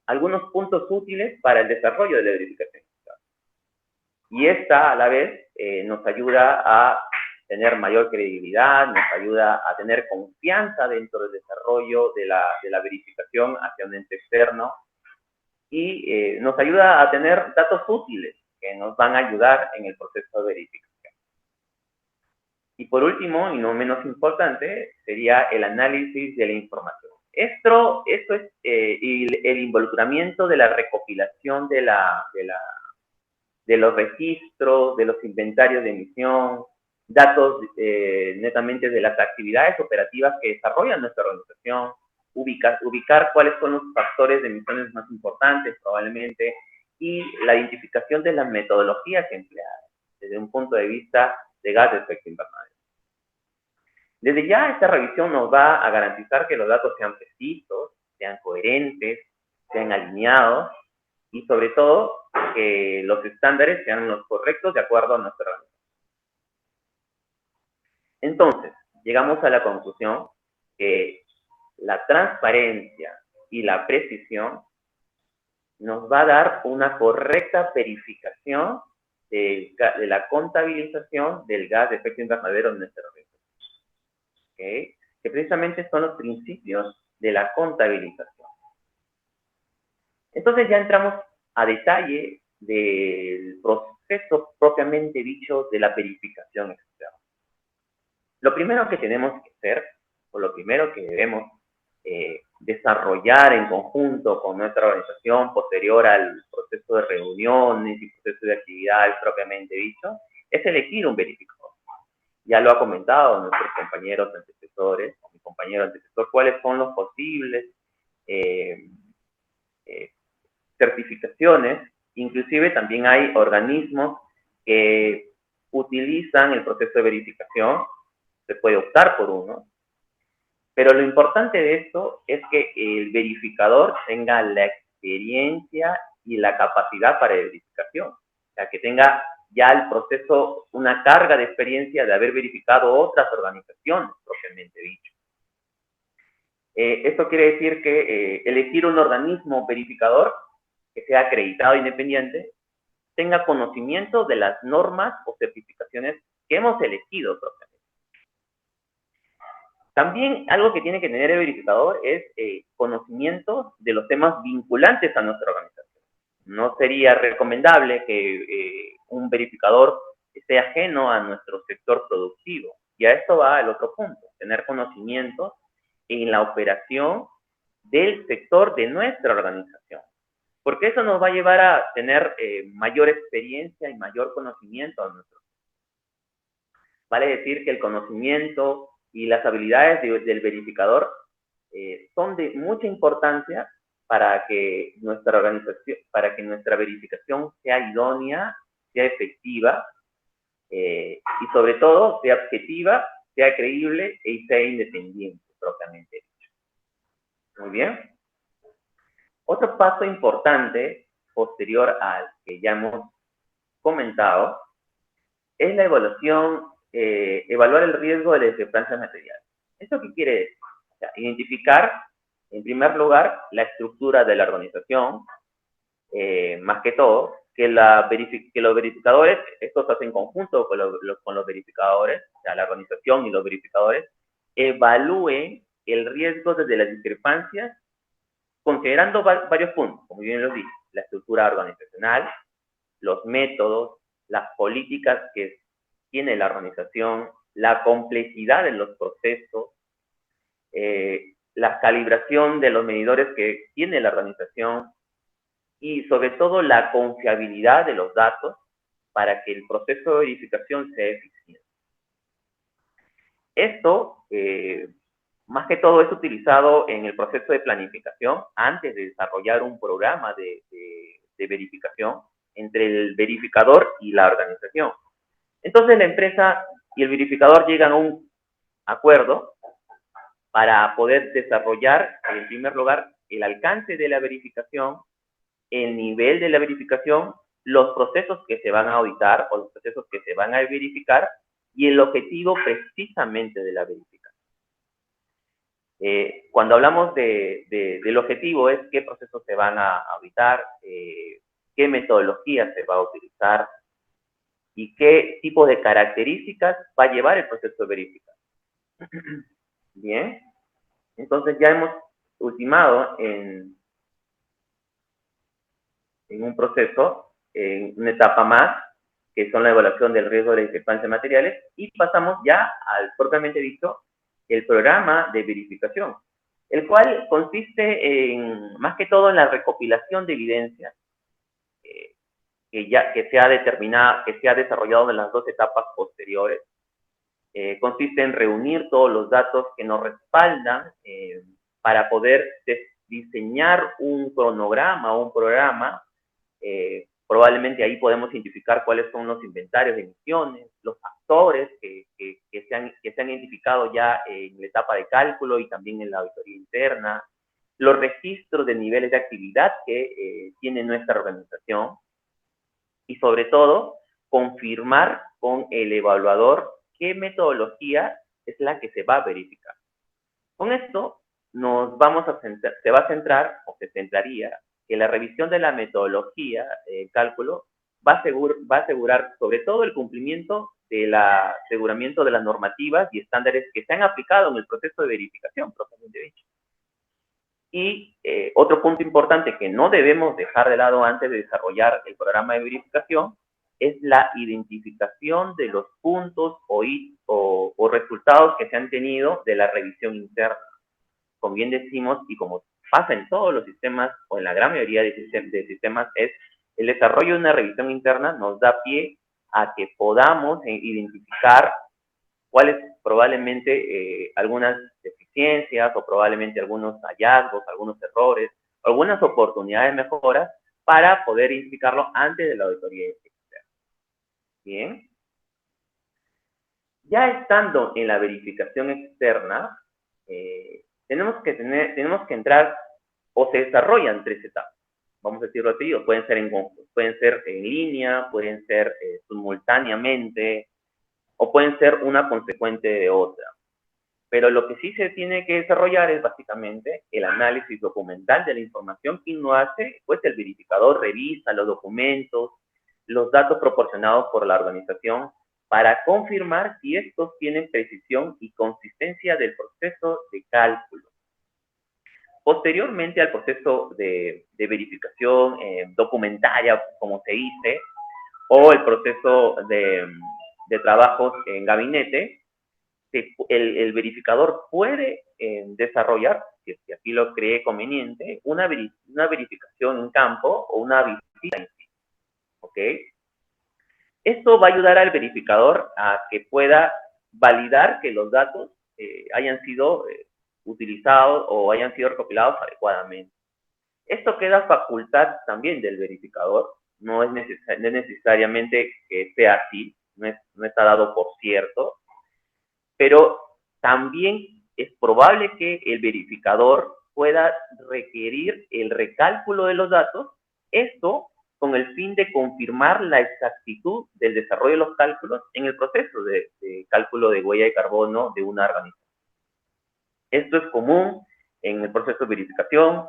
Speaker 4: algunos puntos útiles para el desarrollo de la verificación externa. Y esta, a la vez, nos ayuda a tener mayor credibilidad, nos ayuda a tener confianza dentro del desarrollo de la verificación hacia un ente externo y nos ayuda a tener datos útiles que nos van a ayudar en el proceso de verificación. Y por último, y no menos importante, sería el análisis de la información. Esto es el involucramiento de la recopilación de los registros, de los inventarios de emisión, datos netamente de las actividades operativas que desarrolla nuestra organización, ubicar cuáles son los factores de emisiones más importantes probablemente, y la identificación de las metodologías empleadas desde un punto de vista de gas de efecto invernadero. Desde ya esta revisión nos va a garantizar que los datos sean precisos, sean coherentes, sean alineados y sobre todo que los estándares sean los correctos de acuerdo a nuestra organización. Entonces, llegamos a la conclusión que la transparencia y la precisión nos va a dar una correcta verificación de la contabilización del gas de efecto invernadero en nuestra organización. ¿Okay? Que precisamente son los principios de la contabilización. Entonces ya entramos a detalle del proceso propiamente dicho de la verificación externa. Lo primero que tenemos que hacer, o lo primero que debemos desarrollar en conjunto con nuestra organización posterior al proceso de reuniones y proceso de actividades propiamente dicho, es elegir un verificador. Ya lo ha comentado nuestros compañeros antecesores, o mi compañero antecesor, cuáles son los posibles certificaciones. Inclusive también hay organismos que utilizan el proceso de verificación, se puede optar por uno, pero lo importante de esto es que el verificador tenga la experiencia y la capacidad para verificación, o sea, que tenga ya el proceso, una carga de experiencia de haber verificado otras organizaciones, propiamente dicho. Esto quiere decir que elegir un organismo verificador que sea acreditado e independiente, tenga conocimiento de las normas o certificaciones que hemos elegido propiamente. También algo que tiene que tener el verificador es conocimiento de los temas vinculantes a nuestra organización. No sería recomendable que un verificador esté ajeno a nuestro sector productivo. Y a esto va el otro punto, tener conocimiento en la operación del sector de nuestra organización. porque eso nos va a llevar a tener mayor experiencia y mayor conocimiento a nuestro. Vale decir que el conocimiento y las habilidades del verificador son de mucha importancia para que nuestra organización, para que nuestra verificación sea idónea, sea efectiva y sobre todo sea objetiva, sea creíble y sea independiente propiamente dicho. Muy bien. Otro paso importante posterior al que ya hemos comentado es la evaluación, evaluar el riesgo de la discrepancia material. ¿Esto qué quiere decir? O sea, identificar, en primer lugar, la estructura de la organización, más que todo, que los verificadores, esto se hace en conjunto con los verificadores, o sea, la organización y los verificadores, evalúen el riesgo desde las discrepancias, considerando varios puntos, como bien lo dije, la estructura organizacional, los métodos, las políticas que tiene la organización, la complejidad de los procesos, la calibración de los medidores que tiene la organización y sobre todo la confiabilidad de los datos para que el proceso de verificación sea eficiente. Esto, más que todo, es utilizado en el proceso de planificación antes de desarrollar un programa de verificación entre el verificador y la organización. Entonces la empresa y el verificador llegan a un acuerdo para poder desarrollar, en primer lugar, el alcance de la verificación, el nivel de la verificación, los procesos que se van a auditar o los procesos que se van a verificar y el objetivo precisamente de la verificación. Cuando hablamos del objetivo es qué procesos se van a auditar, qué metodología se va a utilizar y qué tipo de características va a llevar el proceso de verificación. Bien, entonces ya hemos ultimado en un proceso, en una etapa más, que son la evaluación del riesgo de discrepancia de materiales, y pasamos ya al propiamente dicho, el programa de verificación, el cual consiste en, más que todo, en la recopilación de evidencia que se ha desarrollado en las dos etapas posteriores. Consiste en reunir todos los datos que nos respaldan para poder diseñar un cronograma o un programa. Probablemente ahí podemos identificar cuáles son los inventarios de emisiones, los factores que se han identificado ya en la etapa de cálculo y también en la auditoría interna, los registros de niveles de actividad que tiene nuestra organización y sobre todo confirmar con el evaluador qué metodología es la que se va a verificar. Con esto se va a centrar o se centraría que la revisión de la metodología de cálculo va a asegurar sobre todo el cumplimiento del aseguramiento de las normativas y estándares que se han aplicado en el proceso de verificación, propiamente dicho. Y otro punto importante que no debemos dejar de lado antes de desarrollar el programa de verificación es la identificación de los puntos o resultados que se han tenido de la revisión interna. Como bien decimos y como pasa en todos los sistemas o en la gran mayoría de sistemas, es el desarrollo de una revisión interna nos da pie a que podamos identificar cuáles probablemente algunas deficiencias o probablemente algunos hallazgos, algunos errores, algunas oportunidades de mejora para poder identificarlo antes de la auditoría externa. Bien. Ya estando en la verificación externa, tenemos que entrar o se desarrollan 3 etapas. Vamos a decirlo así, o pueden ser en línea, pueden ser simultáneamente, o pueden ser una consecuente de otra. Pero lo que sí se tiene que desarrollar es básicamente el análisis documental de la información. ¿Quién lo hace? Pues el verificador revisa los documentos, los datos proporcionados por la organización para confirmar si estos tienen precisión y consistencia del proceso de cálculo. Posteriormente al proceso de verificación documentaria, como se dice, o el proceso de trabajos en gabinete, el verificador puede desarrollar, si es que así lo cree conveniente, una verificación en campo o una visita en sí. ¿Ok? Esto va a ayudar al verificador a que pueda validar que los datos hayan sido utilizados o hayan sido recopilados adecuadamente. Esto queda facultad también del verificador, no es necesariamente que sea así, no está dado por cierto, pero también es probable que el verificador pueda requerir el recálculo de los datos, esto con el fin de confirmar la exactitud del desarrollo de los cálculos en el proceso de cálculo de huella de carbono de una organización. Esto es común en el proceso de verificación,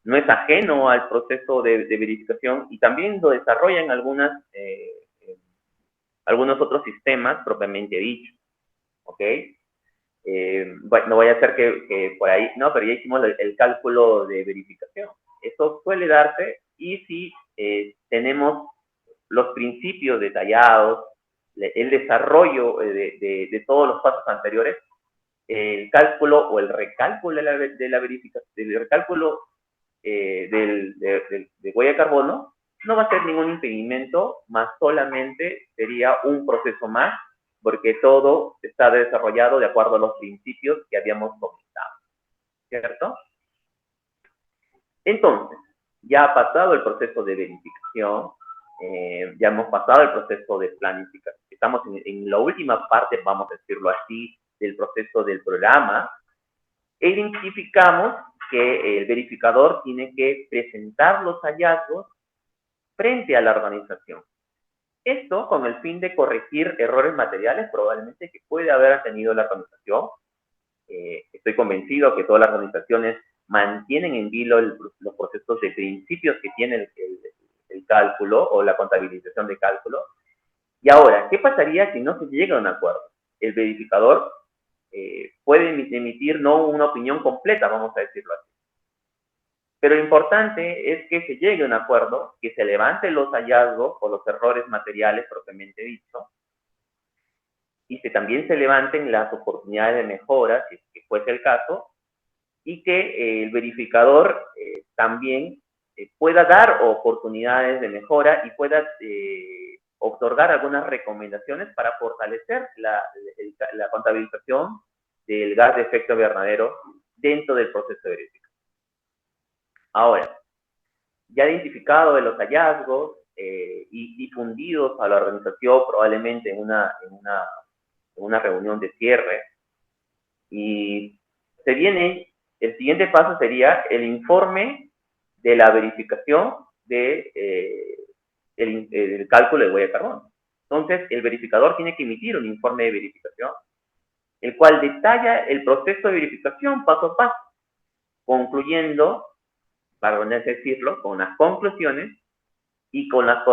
Speaker 4: no es ajeno al proceso de verificación y también lo desarrollan algunos otros sistemas propiamente dichos. ¿Ok? Bueno, no vaya a ser que por ahí, no, pero ya hicimos el cálculo de verificación. Eso suele darse y si tenemos los principios detallados, el desarrollo de todos los pasos anteriores, el cálculo o el recálculo de la verificación, el recálculo de huella de carbono, no va a ser ningún impedimento, más solamente sería un proceso más, porque todo está desarrollado de acuerdo a los principios que habíamos comentado, ¿cierto? Entonces, ya ha pasado el proceso de verificación, ya hemos pasado el proceso de planificación, estamos en la última parte, vamos a decirlo así, del proceso del programa, e identificamos que el verificador tiene que presentar los hallazgos frente a la organización. Esto con el fin de corregir errores materiales probablemente que puede haber tenido la organización. Estoy convencido que todas las organizaciones mantienen en vilo los procesos de principios que tiene el cálculo o la contabilización de cálculo. Y ahora, ¿qué pasaría si no se llega a un acuerdo? El verificador puede emitir no una opinión completa, vamos a decirlo así. Pero lo importante es que se llegue a un acuerdo, que se levanten los hallazgos o los errores materiales propiamente dicho, y que también se levanten las oportunidades de mejora, si es que fuese el caso, y que el verificador también pueda dar oportunidades de mejora y pueda otorgar algunas recomendaciones para fortalecer la contabilización del gas de efecto invernadero dentro del proceso de verificación. Ahora, ya identificado de los hallazgos y difundidos a la organización probablemente en una reunión de cierre, y el siguiente paso sería el informe de la verificación del cálculo de huella de carbono. Entonces, el verificador tiene que emitir un informe de verificación, el cual detalla el proceso de verificación paso a paso, concluyendo, para decirlo, con las conclusiones y con las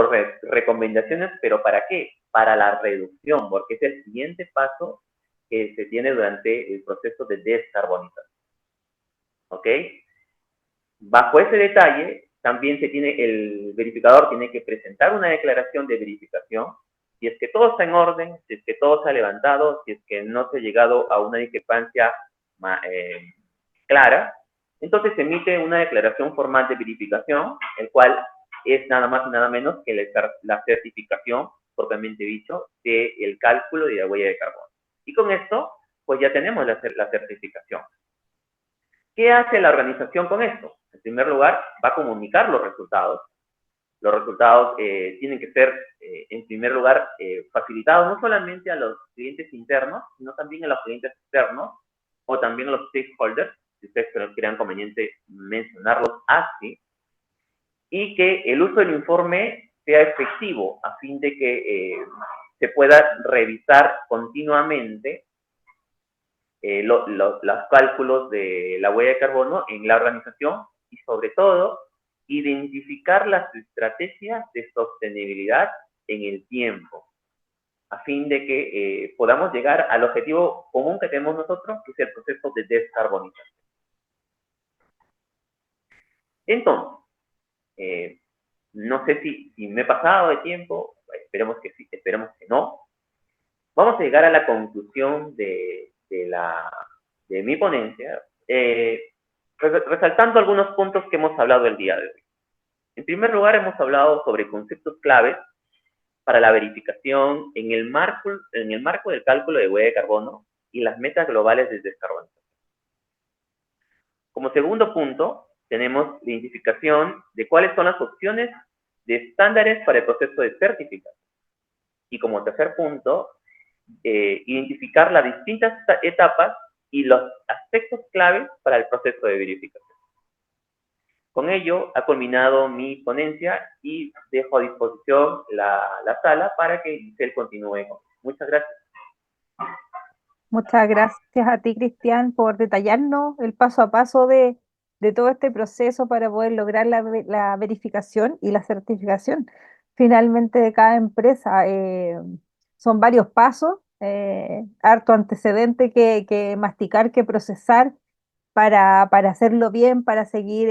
Speaker 4: recomendaciones, pero ¿para qué? Para la reducción, porque es el siguiente paso que se tiene durante el proceso de descarbonización. ¿Ok? Bajo ese detalle, también el verificador tiene que presentar una declaración de verificación, si es que todo está en orden, si es que todo se ha levantado, si es que no se ha llegado a una discrepancia clara, entonces se emite una declaración formal de verificación, el cual es nada más y nada menos que la certificación, propiamente dicho, del cálculo de la huella de carbono. Y con esto, pues ya tenemos la certificación. ¿Qué hace la organización con esto? En primer lugar, va a comunicar los resultados. Los resultados tienen que ser, en primer lugar, facilitados no solamente a los clientes internos, sino también a los clientes externos o también a los stakeholders, si ustedes crean conveniente mencionarlos así, y que el uso del informe sea efectivo a fin de que se pueda revisar continuamente los cálculos de la huella de carbono en la organización y sobre todo identificar las estrategias de sostenibilidad en el tiempo a fin de que podamos llegar al objetivo común que tenemos nosotros, que es el proceso de descarbonización. Entonces, no sé si me he pasado de tiempo, esperemos que sí, esperemos que no. Vamos a llegar a la conclusión de de mi ponencia, resaltando algunos puntos que hemos hablado el día de hoy. En primer lugar, hemos hablado sobre conceptos claves para la verificación en el marco del cálculo de huella de carbono y las metas globales de descarbonización. Como segundo punto, tenemos la identificación de cuáles son las opciones de estándares para el proceso de certificación. Y como tercer punto, identificar las distintas etapas y los aspectos claves para el proceso de verificación. Con ello ha culminado mi ponencia y dejo a disposición la sala para que Giselle continúe. Muchas gracias.
Speaker 2: Muchas gracias a ti, Cristian, por detallarnos el paso a paso de todo este proceso para poder lograr la verificación y la certificación finalmente de cada empresa. Son varios pasos, harto antecedente que masticar, que procesar para hacerlo bien, para seguir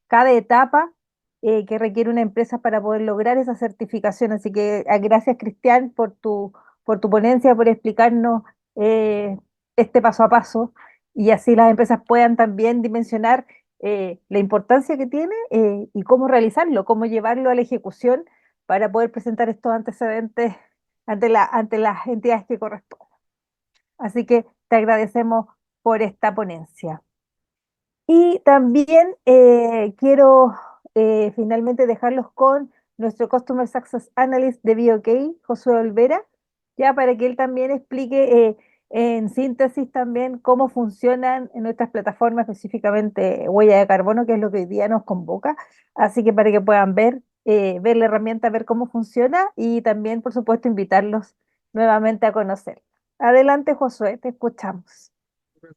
Speaker 2: cada etapa que requiere una empresa para poder lograr esa certificación. Así que gracias, Cristian, por tu ponencia, por explicarnos este paso a paso y así las empresas puedan también dimensionar la importancia que tiene y cómo realizarlo, cómo llevarlo a la ejecución para poder presentar estos antecedentes ante las entidades que correspondan. Así que te agradecemos por esta ponencia. Y también quiero finalmente dejarlos con nuestro Customer Success Analyst de BOK, Josué Olvera, ya para que él también explique en síntesis también cómo funcionan en nuestras plataformas, específicamente huella de carbono, que es lo que hoy día nos convoca. Así que para que puedan ver la herramienta, ver cómo funciona y también, por supuesto, invitarlos nuevamente a conocer. Adelante, Josué, te escuchamos.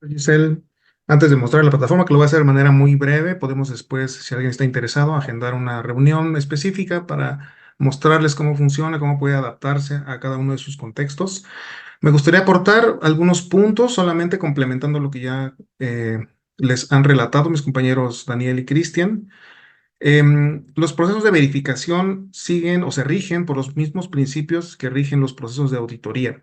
Speaker 5: Giselle, antes de mostrar la plataforma, que lo voy a hacer de manera muy breve, podemos después, si alguien está interesado, agendar una reunión específica para mostrarles cómo funciona, cómo puede adaptarse a cada uno de sus contextos. Me gustaría aportar algunos puntos, solamente complementando lo que ya les han relatado mis compañeros Daniel y Cristian. Los procesos de verificación siguen o se rigen por los mismos principios que rigen los procesos de auditoría.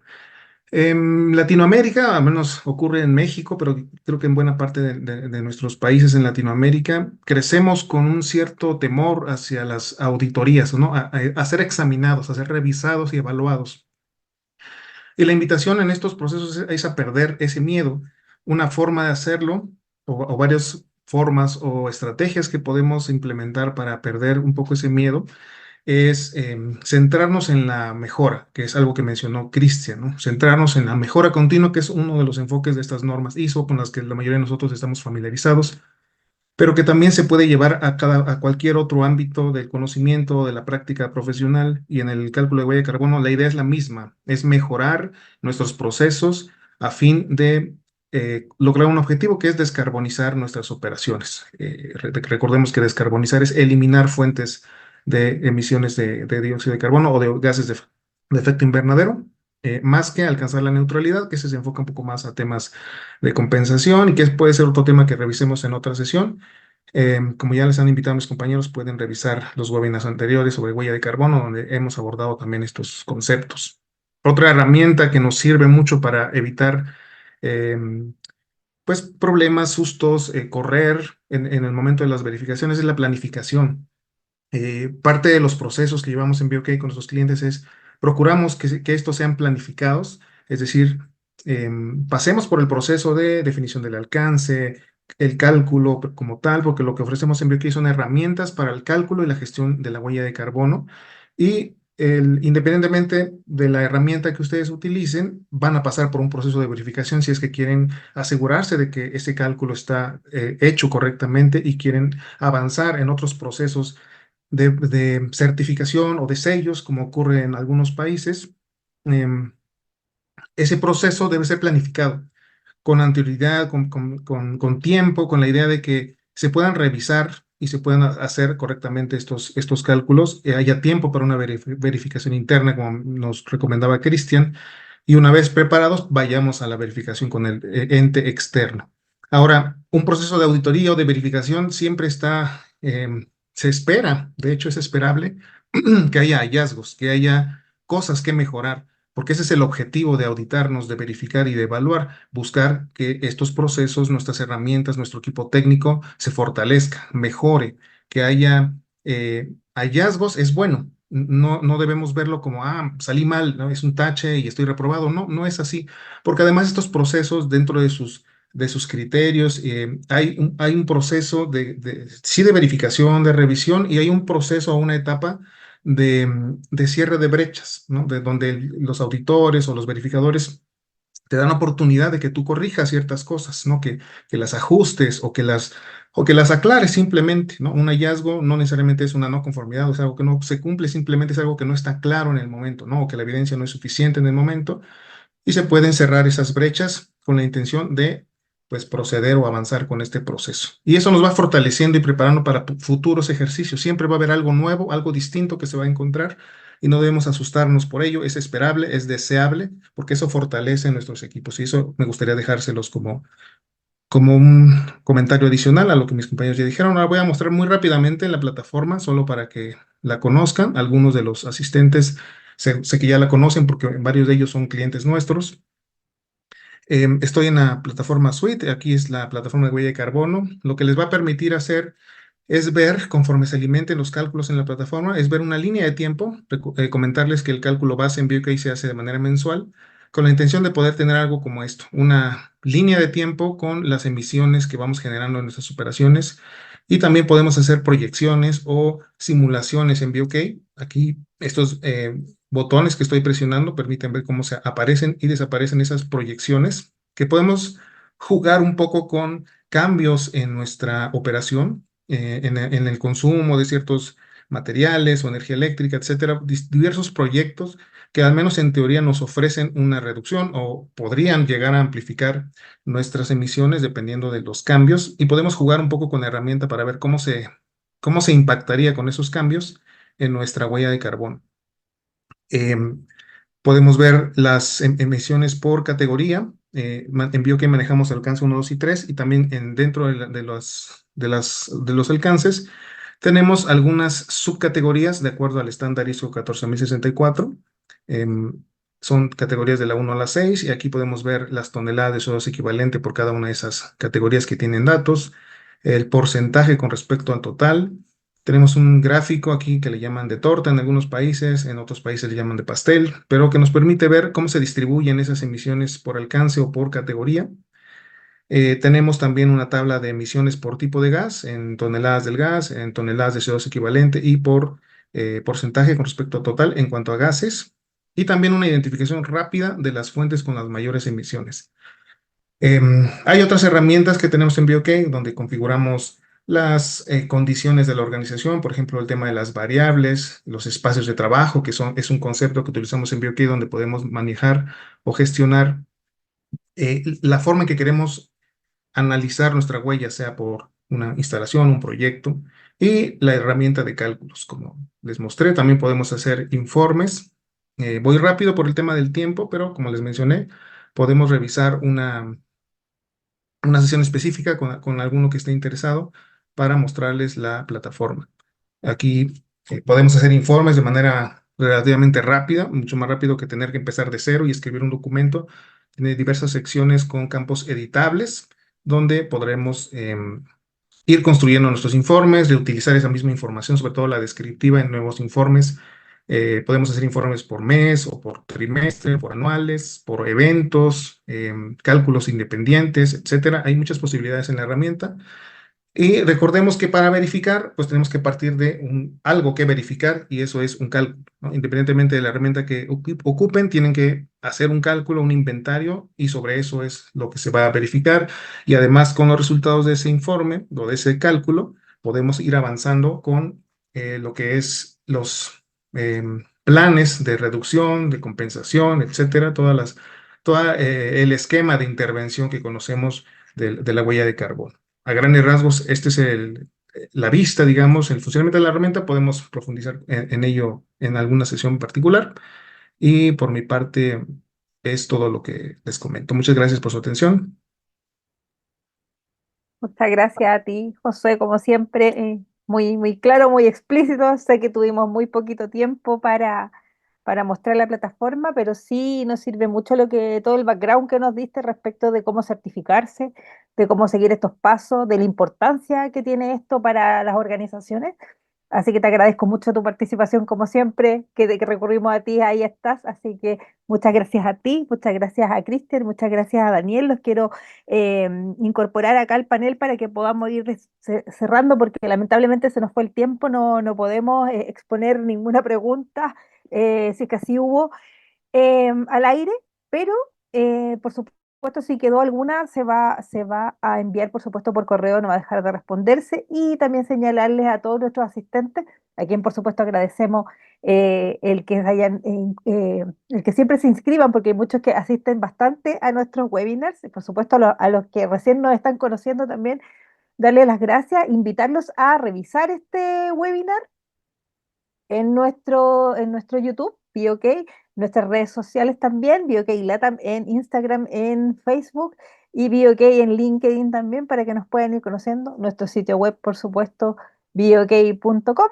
Speaker 5: En Latinoamérica, al menos ocurre en México, pero creo que en buena parte de nuestros países en Latinoamérica, crecemos con un cierto temor hacia las auditorías, ¿no? A ser examinados, a ser revisados y evaluados. Y la invitación en estos procesos es a perder ese miedo. Una forma de hacerlo, o varias formas o estrategias que podemos implementar para perder un poco ese miedo, es centrarnos en la mejora, que es algo que mencionó Cristian, ¿no? Centrarnos en la mejora continua, que es uno de los enfoques de estas normas ISO con las que la mayoría de nosotros estamos familiarizados, pero que también se puede llevar a cualquier otro ámbito del conocimiento, de la práctica profesional. Y en el cálculo de huella de carbono, la idea es la misma, es mejorar nuestros procesos a fin de lograr un objetivo que es descarbonizar nuestras operaciones. Recordemos que descarbonizar es eliminar fuentes de emisiones de dióxido de carbono o de gases de efecto invernadero, más que alcanzar la neutralidad, que se enfoca un poco más a temas de compensación y que puede ser otro tema que revisemos en otra sesión. Como ya les han invitado a mis compañeros, pueden revisar los webinars anteriores sobre huella de carbono, donde hemos abordado también estos conceptos. Otra herramienta que nos sirve mucho para evitar pues, problemas, sustos, correr en el momento de las verificaciones es la planificación. Parte de los procesos que llevamos en BOK con nuestros clientes es procuramos que estos sean planificados, es decir, pasemos por el proceso de definición del alcance, el cálculo como tal, porque lo que ofrecemos en BOK son herramientas para el cálculo y la gestión de la huella de carbono y independientemente de la herramienta que ustedes utilicen, van a pasar por un proceso de verificación si es que quieren asegurarse de que ese cálculo está hecho correctamente y quieren avanzar en otros procesos de certificación o de sellos, como ocurre en algunos países. Ese proceso debe ser planificado con anterioridad, con tiempo, con la idea de que se puedan revisar y se puedan hacer correctamente estos cálculos, haya tiempo para una verificación interna, como nos recomendaba Cristian, y una vez preparados, vayamos a la verificación con el ente externo. Ahora, un proceso de auditoría o de verificación siempre se espera, de hecho es esperable, que haya hallazgos, que haya cosas que mejorar, porque ese es el objetivo de auditarnos, de verificar y de evaluar, buscar que estos procesos, nuestras herramientas, nuestro equipo técnico se fortalezca, mejore, que haya hallazgos, es bueno. No, no debemos verlo como, salí mal, ¿no? Es un tache y estoy reprobado. No, no es así, porque además estos procesos dentro de sus criterios, hay un proceso sí, de verificación, de revisión, y hay un proceso o una etapa de cierre de brechas, ¿no? De donde los auditores o los verificadores te dan oportunidad de que tú corrijas ciertas cosas, ¿no? Que las ajustes o que las aclares simplemente, ¿no? Un hallazgo no necesariamente es una no conformidad, o sea, algo que no se cumple, simplemente es algo que no está claro en el momento, ¿no? O que la evidencia no es suficiente en el momento, y se pueden cerrar esas brechas con la intención de, pues, proceder o avanzar con este proceso. Y eso nos va fortaleciendo y preparando para futuros ejercicios. Siempre va a haber algo nuevo, algo distinto que se va a encontrar, y no debemos asustarnos por ello. Es esperable, es deseable, porque eso fortalece nuestros equipos. Y eso me gustaría dejárselos como un comentario adicional a lo que mis compañeros ya dijeron. Ahora voy a mostrar muy rápidamente la plataforma, solo para que la conozcan. Algunos de los asistentes sé que ya la conocen porque varios de ellos son clientes nuestros. Estoy en la plataforma Suite, aquí es la plataforma de huella de carbono. Lo que les va a permitir hacer es ver, conforme se alimenten los cálculos en la plataforma, es ver una línea de tiempo, comentarles que el cálculo base en BioK se hace de manera mensual, con la intención de poder tener algo como esto, una línea de tiempo con las emisiones que vamos generando en nuestras operaciones, y también podemos hacer proyecciones o simulaciones en BioK. Aquí estos botones que estoy presionando permiten ver cómo se aparecen y desaparecen esas proyecciones, que podemos jugar un poco con cambios en nuestra operación, en el consumo de ciertos materiales o energía eléctrica, etcétera, diversos proyectos que al menos en teoría nos ofrecen una reducción o podrían llegar a amplificar nuestras emisiones dependiendo de los cambios, y podemos jugar un poco con la herramienta para ver cómo se impactaría con esos cambios en nuestra huella de carbono. Podemos ver las emisiones por categoría. En BioK manejamos alcance 1, 2 y 3, y también dentro de los alcances tenemos algunas subcategorías de acuerdo al estándar ISO 14064. Son categorías de la 1 a la 6, y aquí podemos ver las toneladas de CO2 equivalente por cada una de esas categorías que tienen datos, el porcentaje con respecto al total. Tenemos un gráfico aquí que le llaman de torta en algunos países, en otros países le llaman de pastel, pero que nos permite ver cómo se distribuyen esas emisiones por alcance o por categoría. Tenemos también una tabla de emisiones por tipo de gas, en toneladas del gas, en toneladas de CO2 equivalente, y por porcentaje con respecto a total en cuanto a gases, y también una identificación rápida de las fuentes con las mayores emisiones. Hay otras herramientas que tenemos en BioK donde configuramos las condiciones de la organización, por ejemplo, el tema de las variables, los espacios de trabajo, es un concepto que utilizamos en BioK donde podemos manejar o gestionar la forma en que queremos analizar nuestra huella, sea por una instalación, un proyecto, y la herramienta de cálculos, como les mostré. También podemos hacer informes. Voy rápido por el tema del tiempo, pero como les mencioné, podemos revisar una sesión específica con alguno que esté interesado para mostrarles la plataforma. Aquí podemos hacer informes de manera relativamente rápida, mucho más rápido que tener que empezar de cero y escribir un documento. Tiene diversas secciones con campos editables, donde podremos ir construyendo nuestros informes, reutilizar esa misma información, sobre todo la descriptiva, en nuevos informes. Podemos hacer informes por mes o por trimestre, por anuales, por eventos, cálculos independientes, etcétera. Hay muchas posibilidades en la herramienta. Y recordemos que para verificar, pues tenemos que partir de algo que verificar, y eso es un cálculo, ¿no? Independientemente de la herramienta que ocupen, tienen que hacer un cálculo, un inventario, y sobre eso es lo que se va a verificar. Y además, con los resultados de ese informe o de ese cálculo, podemos ir avanzando con lo que es los planes de reducción, de compensación, etcétera, todo el esquema de intervención que conocemos de la huella de carbono. A grandes rasgos, este es la vista, digamos, el funcionamiento de la herramienta. Podemos profundizar en ello en alguna sesión particular. Y por mi parte, es todo lo que les comento. Muchas gracias por su atención.
Speaker 2: Muchas gracias a ti, Josué, como siempre, muy, muy claro, muy explícito. Sé que tuvimos muy poquito tiempo para mostrar la plataforma, pero sí nos sirve mucho todo el background que nos diste respecto de cómo certificarse, de cómo seguir estos pasos, de la importancia que tiene esto para las organizaciones. Así que te agradezco mucho tu participación, como siempre, que recurrimos a ti, ahí estás. Así que muchas gracias a ti, muchas gracias a Cristian, muchas gracias a Daniel. Los quiero eh, incorporar acá al panel para que podamos ir cerrando, porque lamentablemente se nos fue el tiempo, no podemos exponer ninguna pregunta, si es que así hubo al aire, pero por supuesto, si quedó alguna, se va a enviar, por supuesto, por correo, no va a dejar de responderse, y también señalarles a todos nuestros asistentes, a quien por supuesto agradecemos el que siempre se inscriban, porque hay muchos que asisten bastante a nuestros webinars, y por supuesto a los que recién nos están conociendo también, darles las gracias, invitarlos a revisar este webinar en nuestro YouTube, BOK, nuestras redes sociales también, BOK Latam en Instagram, en Facebook, y BOK en LinkedIn también, para que nos puedan ir conociendo. Nuestro sitio web, por supuesto, bok.com.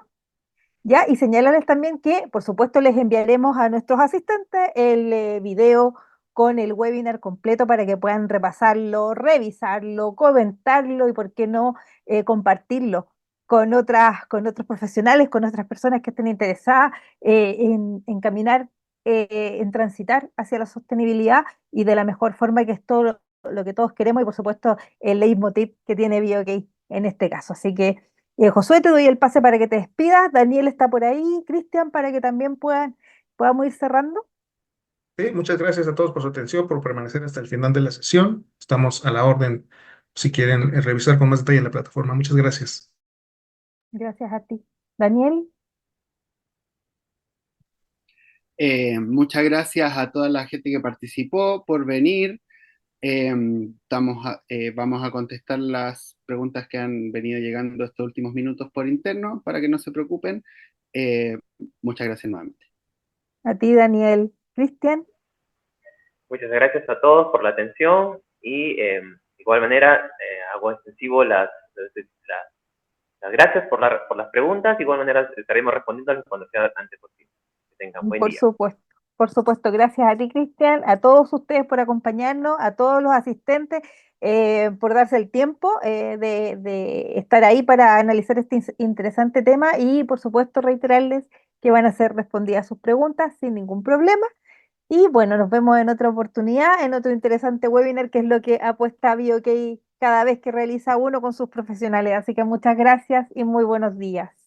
Speaker 2: ¿Ya? Y señalarles también que, por supuesto, les enviaremos a nuestros asistentes el video con el webinar completo para que puedan repasarlo, revisarlo, comentarlo y, por qué no, compartirlo con otros profesionales, con otras personas que estén interesadas en caminar, en transitar hacia la sostenibilidad y de la mejor forma, que es todo lo que todos queremos, y por supuesto el leitmotiv que tiene BioK en este caso. Así que Josué, te doy el pase para que te despidas. Daniel está por ahí, Cristian, para que también podamos ir cerrando.
Speaker 5: Sí, muchas gracias a todos por su atención, por permanecer hasta el final de la sesión. Estamos a la orden si quieren revisar con más detalle la plataforma. Muchas gracias.
Speaker 2: Gracias a ti. Daniel,
Speaker 3: Muchas gracias a toda la gente que participó por venir. Vamos a contestar las preguntas que han venido llegando estos últimos minutos por interno, para que no se preocupen. Eh, Muchas gracias nuevamente.
Speaker 2: a ti, Daniel. Cristian,
Speaker 4: Muchas gracias a todos por la atención y de igual manera hago extensivo las gracias por las preguntas. De igual manera estaremos respondiendo cuando sea antes posible. Que tengan buen
Speaker 2: por
Speaker 4: día.
Speaker 2: supuesto. Por supuesto, gracias a ti, Cristian, a todos ustedes por acompañarnos, a todos los asistentes por darse el tiempo de estar ahí para analizar este interesante tema, y por supuesto reiterarles que van a ser respondidas sus preguntas sin ningún problema. Y bueno, nos vemos en otra oportunidad, en otro interesante webinar, que es lo que apuesta BioK cada vez que realiza uno con sus profesionales. Así que muchas gracias y muy buenos días.